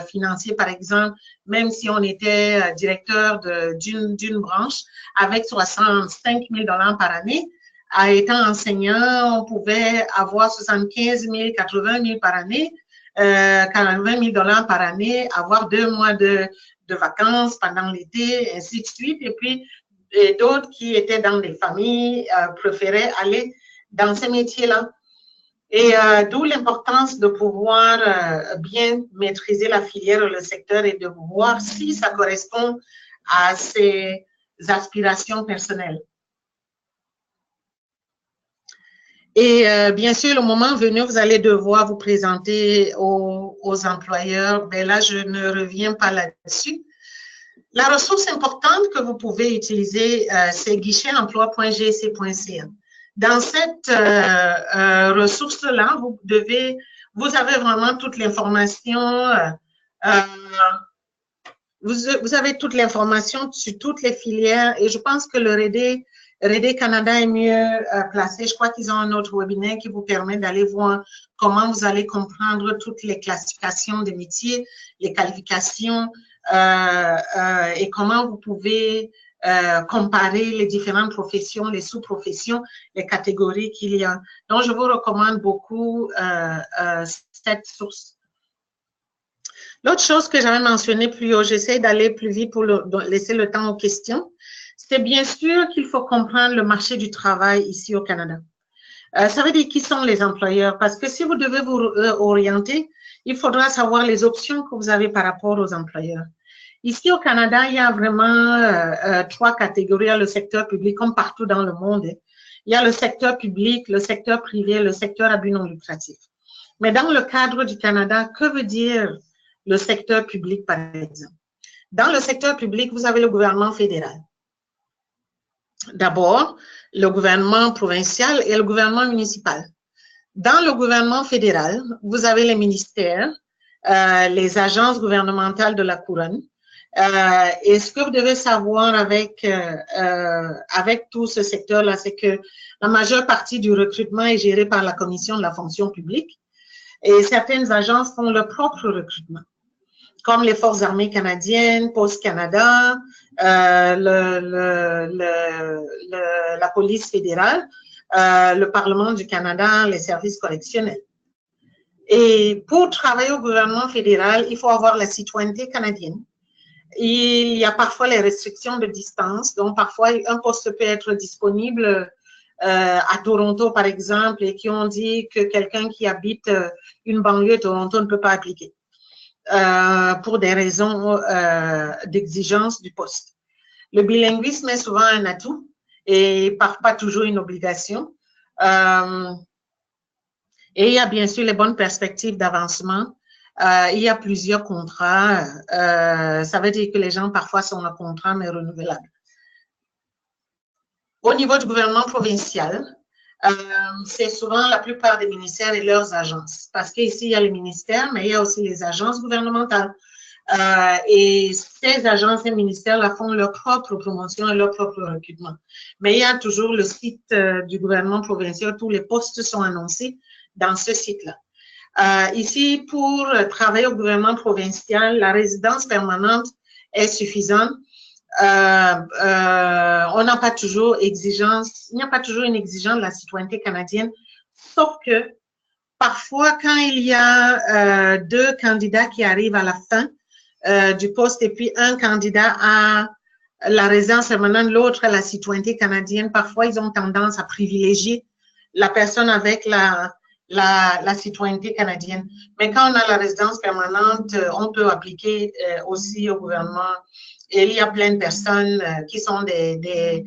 financier, par exemple, même si on était directeur d'une branche avec 65 000 $ par année, à étant enseignant, on pouvait avoir 75 000, 80 000 par année, 80 000 $ par année, avoir 2 mois de vacances pendant l'été, ainsi de suite. Et puis, d'autres qui étaient dans des familles préféraient aller dans ces métiers-là. Et d'où l'importance de pouvoir bien maîtriser la filière ou le secteur et de voir si ça correspond à ses aspirations personnelles. Et bien sûr, le moment venu, vous allez devoir vous présenter aux employeurs. Mais là, je ne reviens pas là-dessus. La ressource importante que vous pouvez utiliser, c'est guichetemploi.gc.ca. Dans cette ressource-là, vous avez vraiment toute l'information. Vous avez toute l'information sur toutes les filières et je pense que le RD Canada est mieux placé. Je crois qu'ils ont un autre webinaire qui vous permet d'aller voir comment vous allez comprendre toutes les classifications des métiers, les qualifications et comment vous pouvez comparer les différentes professions, les sous-professions, les catégories qu'il y a. Donc, je vous recommande beaucoup cette source. L'autre chose que j'avais mentionné plus haut, j'essaie d'aller plus vite pour laisser le temps aux questions, c'est bien sûr qu'il faut comprendre le marché du travail ici au Canada. Ça veut dire qui sont les employeurs, parce que si vous devez vous orienter, il faudra savoir les options que vous avez par rapport aux employeurs. Ici au Canada, il y a vraiment 3 catégories. Il y a le secteur public, comme partout dans le monde. Il y a le secteur public, le secteur privé, le secteur à but non lucratif. Mais dans le cadre du Canada, que veut dire le secteur public, par exemple? Dans le secteur public, vous avez le gouvernement fédéral. D'abord, le gouvernement provincial et le gouvernement municipal. Dans le gouvernement fédéral, vous avez les ministères, les agences gouvernementales de la couronne. Et ce que vous devez savoir avec tout ce secteur-là, c'est que la majeure partie du recrutement est gérée par la Commission de la fonction publique et certaines agences font leur propre recrutement, comme les Forces armées canadiennes, Post Canada, la police fédérale, le Parlement du Canada, les services correctionnels. Et pour travailler au gouvernement fédéral, il faut avoir la citoyenneté canadienne. Il y a parfois les restrictions de distance, donc parfois un poste peut être disponible à Toronto, par exemple, et qui ont dit que quelqu'un qui habite une banlieue de Toronto ne peut pas appliquer pour des raisons d'exigence du poste. Le bilinguisme est souvent un atout et pas toujours une obligation. Et il y a bien sûr les bonnes perspectives d'avancement. Il y a plusieurs contrats. Ça veut dire que les gens parfois sont en contrat mais renouvelables. Au niveau du gouvernement provincial, c'est souvent la plupart des ministères et leurs agences. Parce qu'ici, il y a les ministères, mais il y a aussi les agences gouvernementales. Et ces agences et ministères font leur propre promotion et leur propre recrutement. Mais il y a toujours le site du gouvernement provincial, tous les postes sont annoncés dans ce site-là. Ici, pour travailler au gouvernement provincial, la résidence permanente est suffisante. On n'a pas toujours exigence, il n'y a pas toujours une exigence de la citoyenneté canadienne, sauf que parfois, quand il y a 2 candidats qui arrivent à la fin du poste et puis un candidat a la résidence permanente, l'autre a la citoyenneté canadienne, parfois ils ont tendance à privilégier la personne avec la citoyenneté canadienne. Mais quand on a la résidence permanente, on peut appliquer aussi au gouvernement. Et il y a plein de personnes qui sont des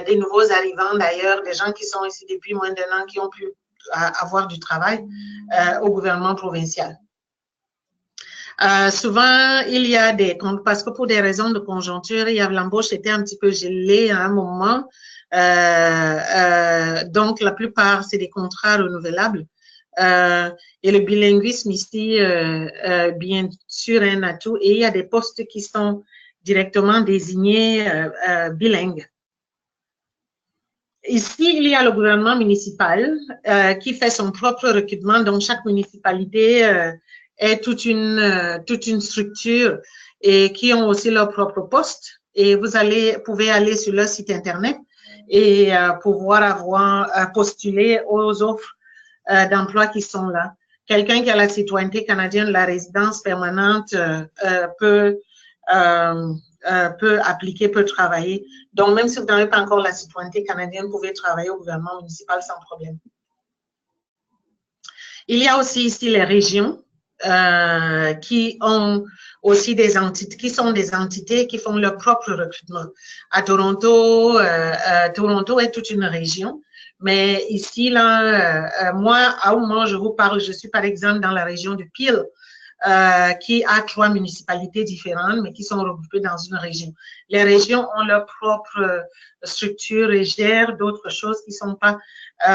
des nouveaux arrivants d'ailleurs, des gens qui sont ici depuis moins d'1 an, qui ont pu avoir du travail au gouvernement provincial. Souvent, il y a parce que pour des raisons de conjoncture, l'embauche était un petit peu gelée à un moment. Donc, la plupart, c'est des contrats renouvelables. Et le bilinguisme ici, bien sûr, est un atout. Et il y a des postes qui sont directement désignés bilingues. Ici, il y a le gouvernement municipal qui fait son propre recrutement. Donc, chaque municipalité est toute une structure et qui ont aussi leur propre poste. Et vous pouvez aller sur leur site Internet et pouvoir postuler aux offres d'emploi qui sont là. Quelqu'un qui a la citoyenneté canadienne, la résidence permanente peut appliquer, peut travailler. Donc, même si vous n'avez pas encore la citoyenneté canadienne, vous pouvez travailler au gouvernement municipal sans problème. Il y a aussi ici les régions qui ont aussi des entités, qui sont des entités qui font leur propre recrutement. À Toronto, Toronto est toute une région. Mais ici, là, moi, au moment où je vous parle, je suis par exemple dans la région de Peel, qui a 3 municipalités différentes, mais qui sont regroupées dans une région. Les régions ont leur propre structure et gèrent d'autres choses qui ne sont pas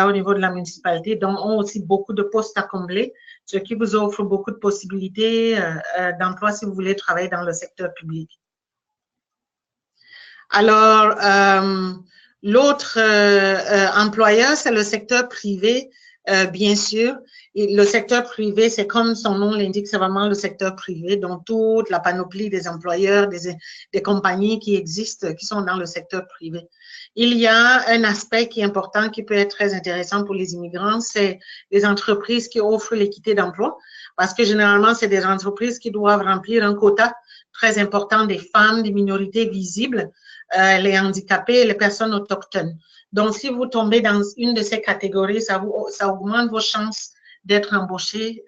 au niveau de la municipalité, donc ont aussi beaucoup de postes à combler, ce qui vous offre beaucoup de possibilités d'emploi si vous voulez travailler dans le secteur public. Alors, l'autre employeur, c'est le secteur privé, bien sûr. Et le secteur privé, c'est comme son nom l'indique, c'est vraiment le secteur privé, donc toute la panoplie des employeurs, des compagnies qui existent, qui sont dans le secteur privé. Il y a un aspect qui est important, qui peut être très intéressant pour les immigrants, c'est les entreprises qui offrent l'équité d'emploi, parce que généralement, c'est des entreprises qui doivent remplir un quota très important des femmes, des minorités visibles, les handicapés et les personnes autochtones. Donc, si vous tombez dans une de ces catégories, ça augmente vos chances d'être embauché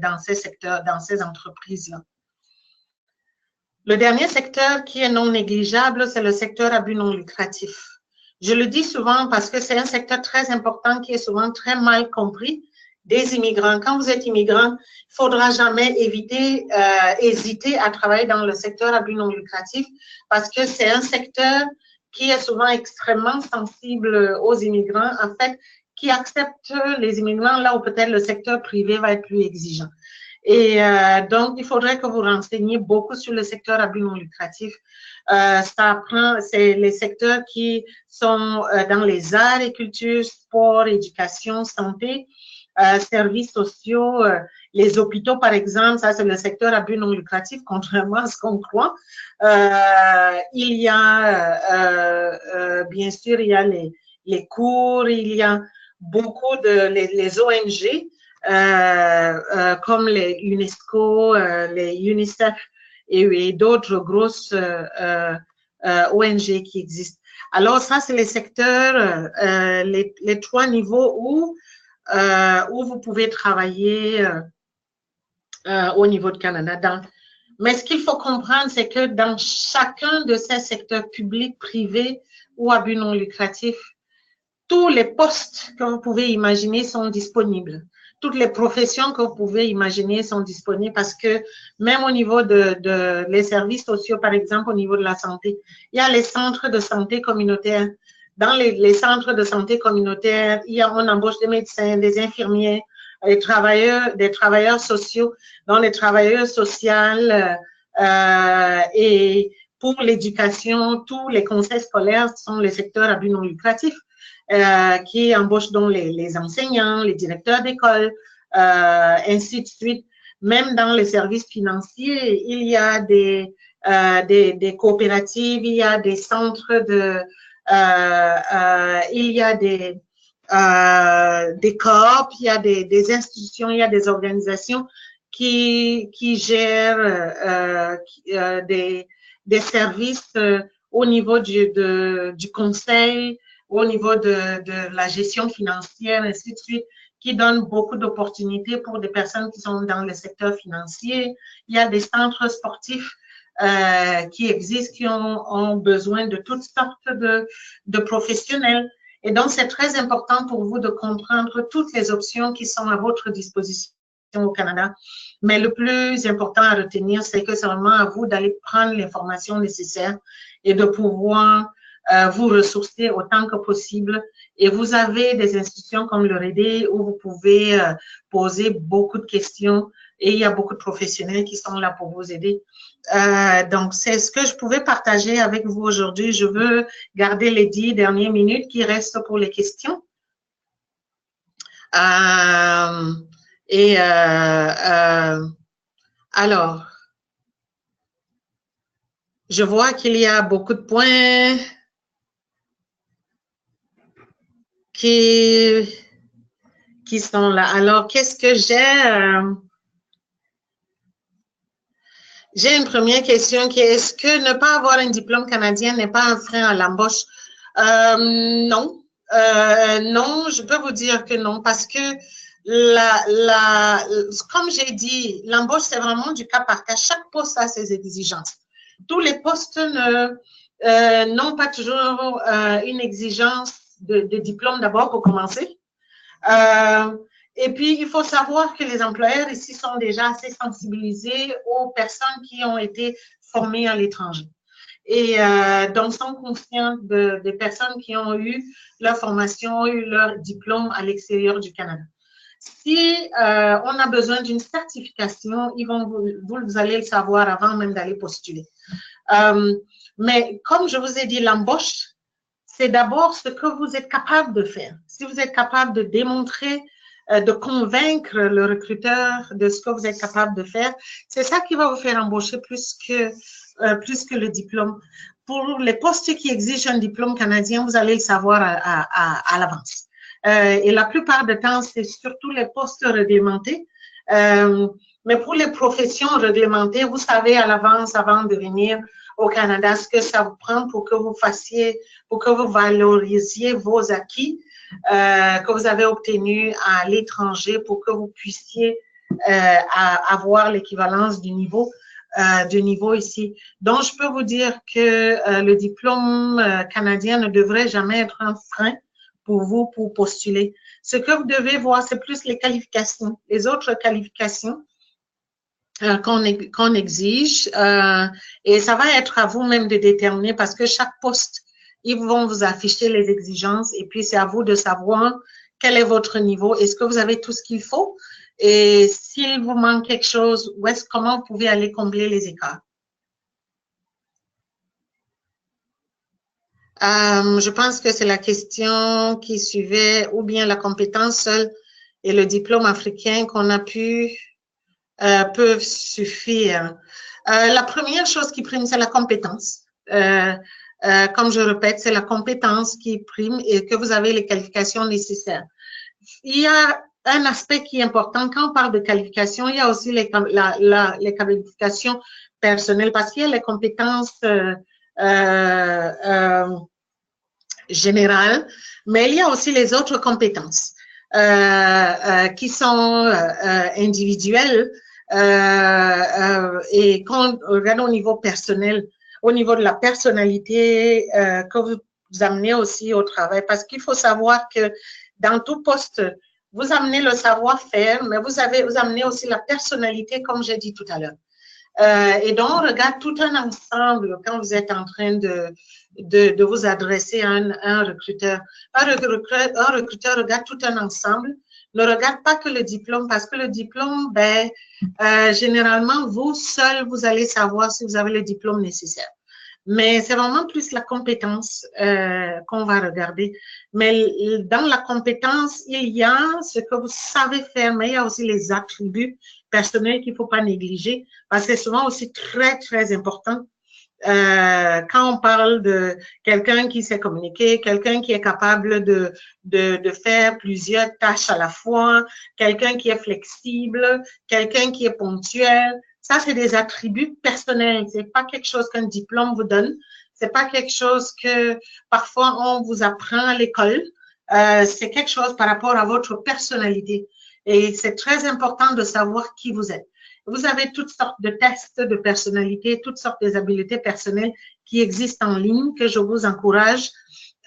dans ces secteurs, dans ces entreprises-là. Le dernier secteur qui est non négligeable, c'est le secteur à but non lucratif. Je le dis souvent parce que c'est un secteur très important qui est souvent très mal compris des immigrants. Quand vous êtes immigrant, il ne faudra jamais hésiter à travailler dans le secteur à but non lucratif parce que c'est un secteur qui est souvent extrêmement sensible aux immigrants, en fait, qui accepte les immigrants là où peut-être le secteur privé va être plus exigeant. Et donc, il faudrait que vous renseigniez beaucoup sur le secteur à but non lucratif. C'est les secteurs qui sont dans les arts et cultures, sport, éducation, santé, services sociaux, les hôpitaux, par exemple, ça c'est le secteur à but non lucratif, contrairement à ce qu'on croit. Il y a, bien sûr, il y a les cours, il y a beaucoup les ONG, comme les UNESCO, les UNICEF et d'autres grosses ONG qui existent. Alors, ça, c'est les secteurs, les 3 niveaux où vous pouvez travailler au niveau de Canada. Mais ce qu'il faut comprendre, c'est que dans chacun de ces secteurs publics, privés ou à but non lucratif, tous les postes que vous pouvez imaginer sont disponibles. Toutes les professions que vous pouvez imaginer sont disponibles parce que même au niveau les services sociaux, par exemple, au niveau de la santé, il y a les centres de santé communautaires. Dans les centres de santé communautaires, on embauche des médecins, des infirmiers, des travailleurs sociaux, dont les travailleurs sociaux et pour l'éducation, tous les conseils scolaires sont les secteurs à but non lucratif. Qui embauchent donc les enseignants, les directeurs d'école, ainsi de suite. Même dans les services financiers, il y a des coopératives, il y a des centres il y a des coops, il y a des institutions, il y a des organisations qui gèrent des services au niveau du conseil, au niveau de la gestion financière, ainsi de suite, qui donnent beaucoup d'opportunités pour des personnes qui sont dans le secteur financier. Il y a des centres sportifs qui existent, qui ont besoin de toutes sortes de professionnels. Et donc, c'est très important pour vous de comprendre toutes les options qui sont à votre disposition au Canada. Mais le plus important à retenir, c'est que c'est vraiment à vous d'aller prendre l'information nécessaire et de pouvoir vous ressourcer autant que possible. Et vous avez des institutions comme le REDE où vous pouvez poser beaucoup de questions et il y a beaucoup de professionnels qui sont là pour vous aider. Donc, c'est ce que je pouvais partager avec vous aujourd'hui. Je veux garder les 10 dernières minutes qui restent pour les questions. Alors, je vois qu'il y a beaucoup de points qui sont là. Alors, qu'est-ce que j'ai? J'ai une première question qui est, est-ce que ne pas avoir un diplôme canadien n'est pas un frein à l'embauche? Non. Non, je peux vous dire que non, parce que comme j'ai dit, l'embauche, c'est vraiment du cas par cas. Chaque poste a ses exigences. Tous les postes n'ont pas toujours une exigence de diplôme d'abord pour commencer. Et puis, il faut savoir que les employeurs ici sont déjà assez sensibilisés aux personnes qui ont été formées à l'étranger. Et donc, sont conscients des personnes qui ont eu leur formation, eu leur diplôme à l'extérieur du Canada. Si on a besoin d'une certification, vous allez le savoir avant même d'aller postuler. Mais comme je vous ai dit, l'embauche, c'est d'abord ce que vous êtes capable de faire. Si vous êtes capable de démontrer, de convaincre le recruteur de ce que vous êtes capable de faire, c'est ça qui va vous faire embaucher plus que le diplôme. Pour les postes qui exigent un diplôme canadien, vous allez le savoir à l'avance. Et la plupart du temps, c'est surtout les postes réglementés. Mais pour les professions réglementées, vous savez à l'avance, avant de venir au Canada, ce que ça vous prend pour que vous fassiez, pour que vous valorisiez vos acquis que vous avez obtenus à l'étranger, pour que vous puissiez avoir l'équivalence du niveau ici. Donc, je peux vous dire que le diplôme canadien ne devrait jamais être un frein pour vous pour postuler. Ce que vous devez voir, c'est plus les qualifications, les autres qualifications qu'on exige. Et ça va être à vous-même de déterminer parce que chaque poste, ils vont vous afficher les exigences et puis c'est à vous de savoir quel est votre niveau. Est-ce que vous avez tout ce qu'il faut? Et s'il vous manque quelque chose, comment vous pouvez aller combler les écarts? Je pense que c'est la question qui suivait, ou bien la compétence seule et le diplôme africain qu'on a peuvent suffire. La première chose qui prime, c'est la compétence. Comme je répète, c'est la compétence qui prime et que vous avez les qualifications nécessaires. Il y a un aspect qui est important. Quand on parle de qualification, il y a aussi les qualifications personnelles parce qu'il y a les compétences générales, mais il y a aussi les autres compétences qui sont individuelles et quand on regarde au niveau personnel, au niveau de la personnalité que vous amenez aussi au travail, parce qu'il faut savoir que dans tout poste, vous amenez le savoir-faire, mais vous amenez aussi la personnalité, comme j'ai dit tout à l'heure. Et donc, on regarde tout un ensemble quand vous êtes en train de vous adresser à un recruteur. Un recruteur regarde tout un ensemble, ne regarde pas que le diplôme, parce que le diplôme, généralement, vous seul, vous allez savoir si vous avez le diplôme nécessaire. Mais c'est vraiment plus la compétence qu'on va regarder. Mais dans la compétence, il y a ce que vous savez faire, mais il y a aussi les attributs personnels qu'il ne faut pas négliger, parce que c'est souvent aussi très, très important. Quand on parle de quelqu'un qui sait communiquer, quelqu'un qui est capable de faire plusieurs tâches à la fois, quelqu'un qui est flexible, quelqu'un qui est ponctuel, ça, c'est des attributs personnels. C'est pas quelque chose qu'un diplôme vous donne. C'est pas quelque chose que parfois on vous apprend à l'école. C'est quelque chose par rapport à votre personnalité. Et c'est très important de savoir qui vous êtes. Vous avez toutes sortes de tests de personnalité, toutes sortes des habiletés personnelles qui existent en ligne que je vous encourage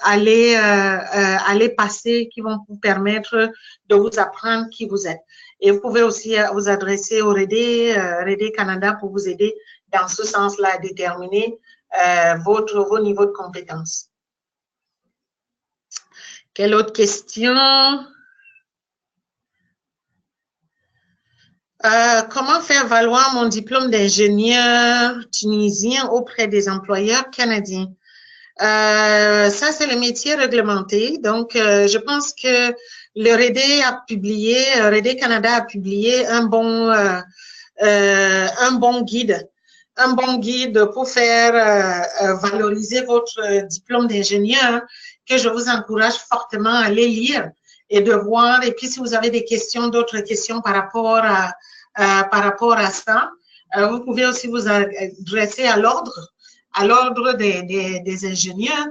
à aller passer, qui vont vous permettre de vous apprendre qui vous êtes. Et vous pouvez aussi vous adresser au RD Canada pour vous aider dans ce sens-là à déterminer vos niveaux de compétences. Quelle autre question? Comment faire valoir mon diplôme d'ingénieur tunisien auprès des employeurs canadiens? Ça, c'est le métier réglementé. Donc, je pense que le RD Canada a publié un bon guide pour faire valoriser votre diplôme d'ingénieur, que je vous encourage fortement à aller lire et de voir. Et puis, si vous avez des questions, d'autres questions par rapport à ça, vous pouvez aussi vous adresser à l'ordre des ingénieurs.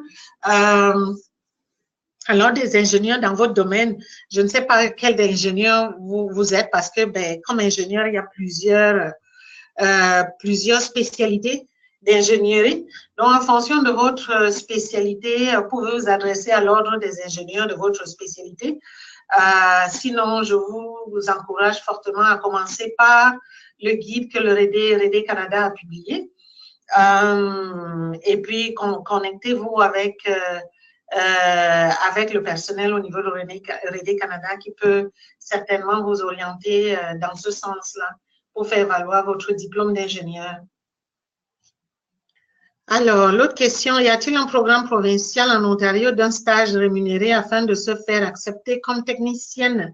Alors, des ingénieurs dans votre domaine, je ne sais pas quel ingénieur vous êtes, parce que comme ingénieur, il y a plusieurs spécialités d'ingénierie. Donc, en fonction de votre spécialité, vous pouvez vous adresser à l'ordre des ingénieurs de votre spécialité. Sinon, je vous encourage fortement à commencer par le guide que le RD Canada a publié. Et puis, connectez-vous avec le personnel au niveau de RD Canada qui peut certainement vous orienter dans ce sens-là pour faire valoir votre diplôme d'ingénieur. Alors, l'autre question, y a-t-il un programme provincial en Ontario d'un stage rémunéré afin de se faire accepter comme technicienne?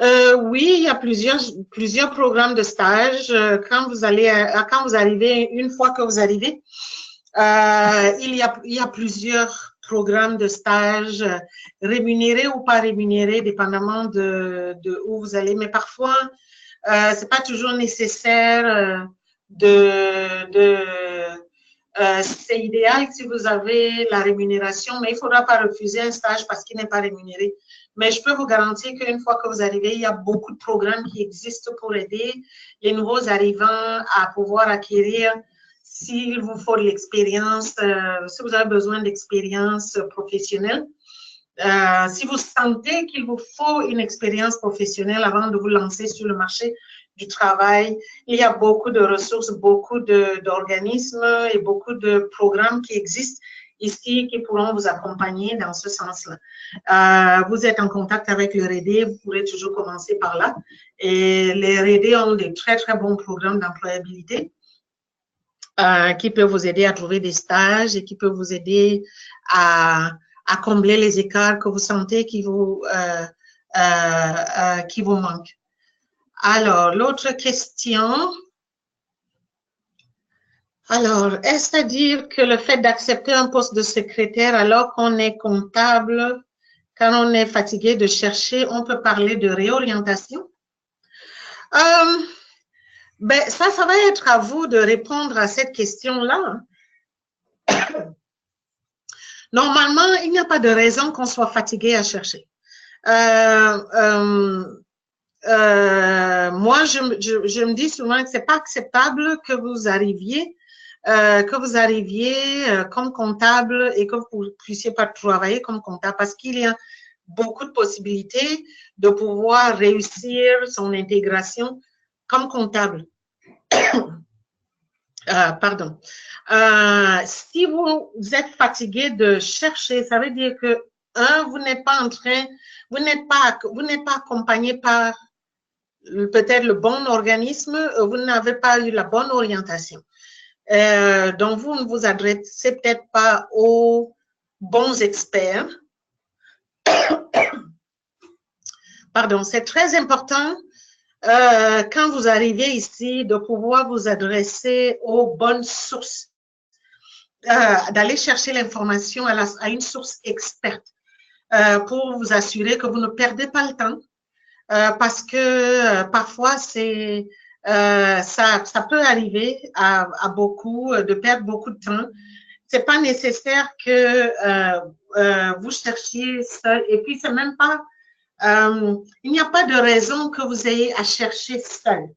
Oui, il y a plusieurs programmes de stage. Quand vous arrivez, une fois que vous arrivez, il y a plusieurs programmes de stage rémunérés ou pas rémunérés, dépendamment de où vous allez. Mais parfois, c'est pas toujours nécessaire c'est idéal si vous avez la rémunération, mais il ne faudra pas refuser un stage parce qu'il n'est pas rémunéré. Mais je peux vous garantir qu'une fois que vous arrivez, il y a beaucoup de programmes qui existent pour aider les nouveaux arrivants à pouvoir acquérir, s'il vous faut de l'expérience, si vous avez besoin d'expérience professionnelle. Si vous sentez qu'il vous faut une expérience professionnelle avant de vous lancer sur le marché du travail, il y a beaucoup de ressources, beaucoup d'organismes et beaucoup de programmes qui existent ici qui pourront vous accompagner dans ce sens-là. Vous êtes en contact avec le RD, vous pourrez toujours commencer par là. Et les RD ont des très, très bons programmes d'employabilité qui peuvent vous aider à trouver des stages et qui peuvent vous aider à combler les écarts que vous sentez qui vous manquent. Alors, l'autre question. Alors, est-ce à dire que le fait d'accepter un poste de secrétaire alors qu'on est comptable, quand on est fatigué de chercher, on peut parler de réorientation? Ça va être à vous de répondre à cette question-là. Normalement, il n'y a pas de raison qu'on soit fatigué à chercher. Moi, je me dis souvent que c'est pas acceptable que vous arriviez comme comptable et que vous ne puissiez pas travailler comme comptable, parce qu'il y a beaucoup de possibilités de pouvoir réussir son intégration comme comptable. Pardon. Si vous êtes fatigué de chercher, ça veut dire que, vous n'êtes pas accompagné par peut-être le bon organisme, vous n'avez pas eu la bonne orientation. Donc, vous ne vous adressez peut-être pas aux bons experts. Pardon, c'est très important quand vous arrivez ici de pouvoir vous adresser aux bonnes sources, d'aller chercher l'information à une source experte pour vous assurer que vous ne perdez pas le temps. Parce que parfois, ça peut arriver à beaucoup de perdre beaucoup de temps. C'est pas nécessaire que vous cherchiez seul. Et puis, c'est même pas, il n'y a pas de raison que vous ayez à chercher seul.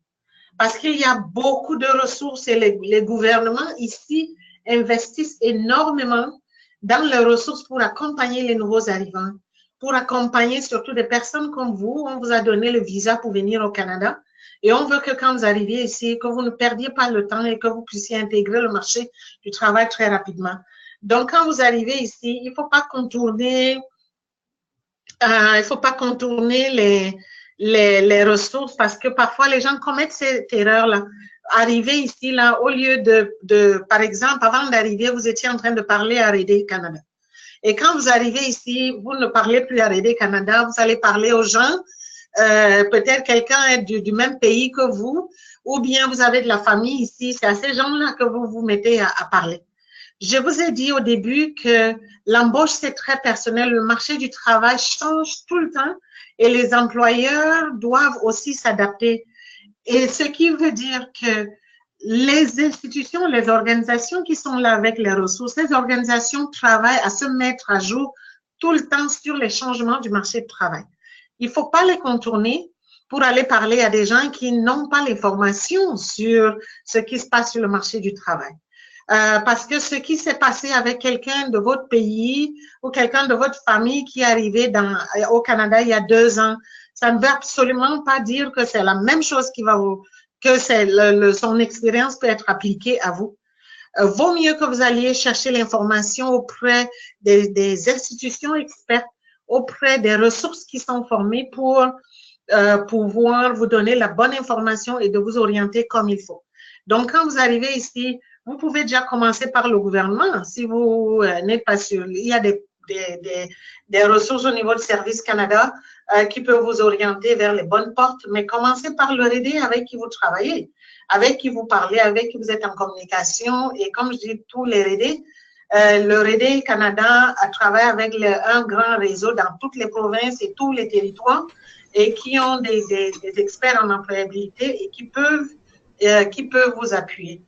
parce qu'il y a beaucoup de ressources et les gouvernements ici investissent énormément dans les ressources pour accompagner les nouveaux arrivants, pour accompagner surtout des personnes comme vous. On vous a donné le visa pour venir au Canada et on veut que quand vous arriviez ici, que vous ne perdiez pas le temps et que vous puissiez intégrer le marché du travail très rapidement. Donc, quand vous arrivez ici, il ne faut pas contourner, les ressources parce que parfois les gens commettent cette erreur-là. Arriver ici, là, au lieu par exemple, avant d'arriver, vous étiez en train de parler à R&D Canada. Et quand vous arrivez ici, vous ne parlez plus à R&D Canada, vous allez parler aux gens, peut-être quelqu'un est du même pays que vous, ou bien vous avez de la famille ici, c'est à ces gens-là que vous vous mettez à parler. Je vous ai dit au début que l'embauche, c'est très personnel. Le marché du travail change tout le temps et les employeurs doivent aussi s'adapter. Et ce qui veut dire que les institutions, les organisations qui sont là avec les ressources, les organisations travaillent à se mettre à jour tout le temps sur les changements du marché du travail. Il ne faut pas les contourner pour aller parler à des gens qui n'ont pas l'information sur ce qui se passe sur le marché du travail. Parce que ce qui s'est passé avec quelqu'un de votre pays ou quelqu'un de votre famille qui est arrivé au Canada il y a 2 ans, ça ne veut absolument pas dire que c'est la même chose que son expérience peut être appliquée à vous. Vaut mieux que vous alliez chercher l'information auprès des institutions expertes, auprès des ressources qui sont formées pour pouvoir vous donner la bonne information et de vous orienter comme il faut. Donc, quand vous arrivez ici, vous pouvez déjà commencer par le gouvernement si vous n'êtes pas sûr. Il y a des ressources au niveau du Service Canada qui peuvent vous orienter vers les bonnes portes, mais commencez par le R&D avec qui vous travaillez, avec qui vous parlez, avec qui vous êtes en communication. Et comme je dis, tous les R&D, le R&D Canada travaille avec un grand réseau dans toutes les provinces et tous les territoires et qui ont des experts en employabilité et qui peuvent vous appuyer.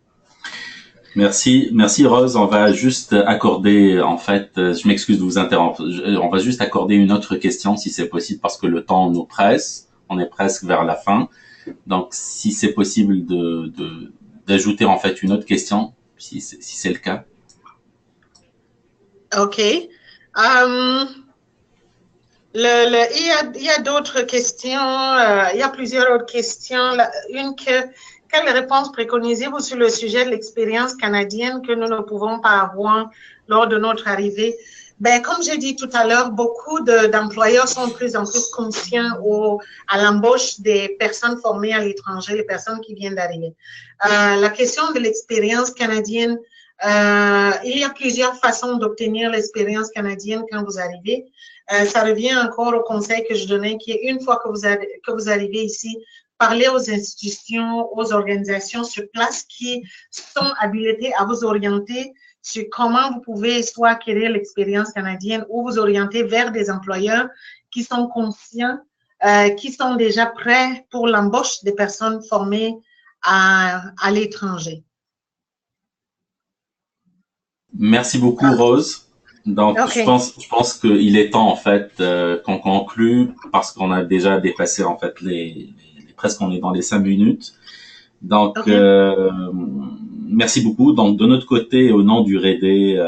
Merci Rose. On va juste accorder, en fait, je m'excuse de vous interrompre. On va juste accorder une autre question si c'est possible parce que le temps nous presse. On est presque vers la fin. Donc, si c'est possible d'ajouter en fait une autre question, si c'est le cas. OK. Il y a d'autres questions. Il y a plusieurs autres questions. Quelle réponse préconisez-vous sur le sujet de l'expérience canadienne que nous ne pouvons pas avoir lors de notre arrivée? Ben, comme j'ai dit tout à l'heure, beaucoup d'employeurs sont de plus en plus conscients à l'embauche des personnes formées à l'étranger, les personnes qui viennent d'arriver. La question de l'expérience canadienne, il y a plusieurs façons d'obtenir l'expérience canadienne quand vous arrivez. Ça revient encore au conseil que je donnais, qui est une fois que vous arrivez ici, parler aux institutions, aux organisations sur place qui sont habilitées à vous orienter sur comment vous pouvez soit acquérir l'expérience canadienne ou vous orienter vers des employeurs qui sont conscients, qui sont déjà prêts pour l'embauche des personnes formées à l'étranger. Merci beaucoup Rose. Donc, okay. je pense qu'il est temps en fait qu'on conclue parce qu'on a déjà dépassé en fait presque on est dans les 5 minutes. Donc, okay. Merci beaucoup. Donc, de notre côté, au nom du R&D,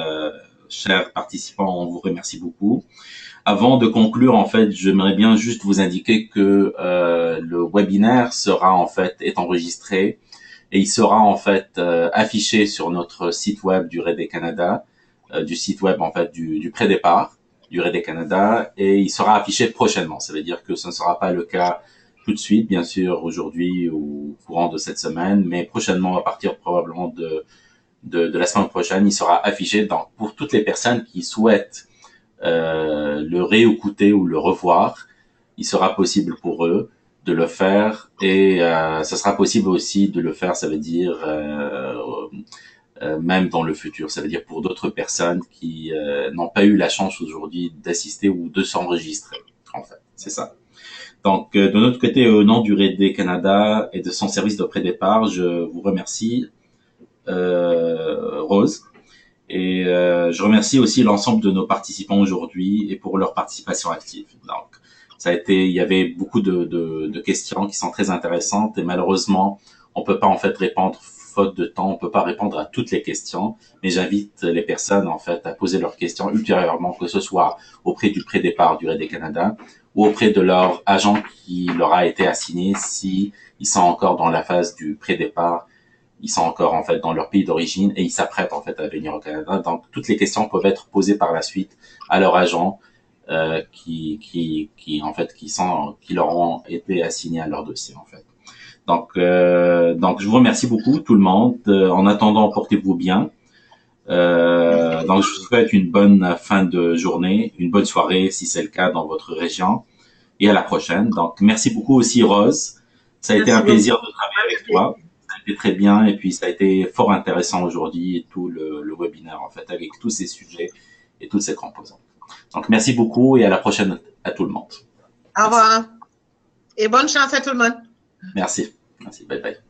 chers participants, on vous remercie beaucoup. Avant de conclure, en fait, j'aimerais bien juste vous indiquer que le webinaire est enregistré et il sera en fait affiché sur notre site web du R&D Canada, du site web en fait du pré-départ du R&D Canada, et il sera affiché prochainement. Ça veut dire que ce ne sera pas le cas tout de suite, bien sûr, aujourd'hui ou au courant de cette semaine, mais prochainement, à partir probablement de la semaine prochaine, il sera affiché pour toutes les personnes qui souhaitent le réécouter ou le revoir. Il sera possible pour eux de le faire et ce sera possible aussi de le faire, ça veut dire même dans le futur, ça veut dire pour d'autres personnes qui n'ont pas eu la chance aujourd'hui d'assister ou de s'enregistrer, en fait, c'est ça. Donc, de notre côté, au nom du R&D Canada et de son service de pré-départ, je vous remercie, Rose. Et je remercie aussi l'ensemble de nos participants aujourd'hui et pour leur participation active. Donc, il y avait beaucoup de questions qui sont très intéressantes et malheureusement, On peut pas en fait répondre faute de temps, on peut pas répondre à toutes les questions, mais j'invite les personnes en fait à poser leurs questions ultérieurement, que ce soit auprès du pré-départ du Raid Canada ou auprès de leur agent qui leur a été assigné si ils sont encore dans la phase du pré-départ, ils sont encore en fait dans leur pays d'origine et ils s'apprêtent en fait à venir au Canada. Donc toutes les questions peuvent être posées par la suite à leur agent qui leur ont été assignés à leur dossier en fait. Donc je vous remercie beaucoup tout le monde. En attendant, portez-vous bien. Donc je vous souhaite une bonne fin de journée, une bonne soirée si c'est le cas dans votre région et à la prochaine. Donc merci beaucoup aussi Rose. Ça a été un plaisir de travailler avec toi. Ça a été très bien et puis ça a été fort intéressant aujourd'hui tout le webinaire en fait avec tous ces sujets et toutes ces composantes. Donc merci beaucoup et à la prochaine à tout le monde. Au revoir et bonne chance à tout le monde. Merci. Merci. Bye bye.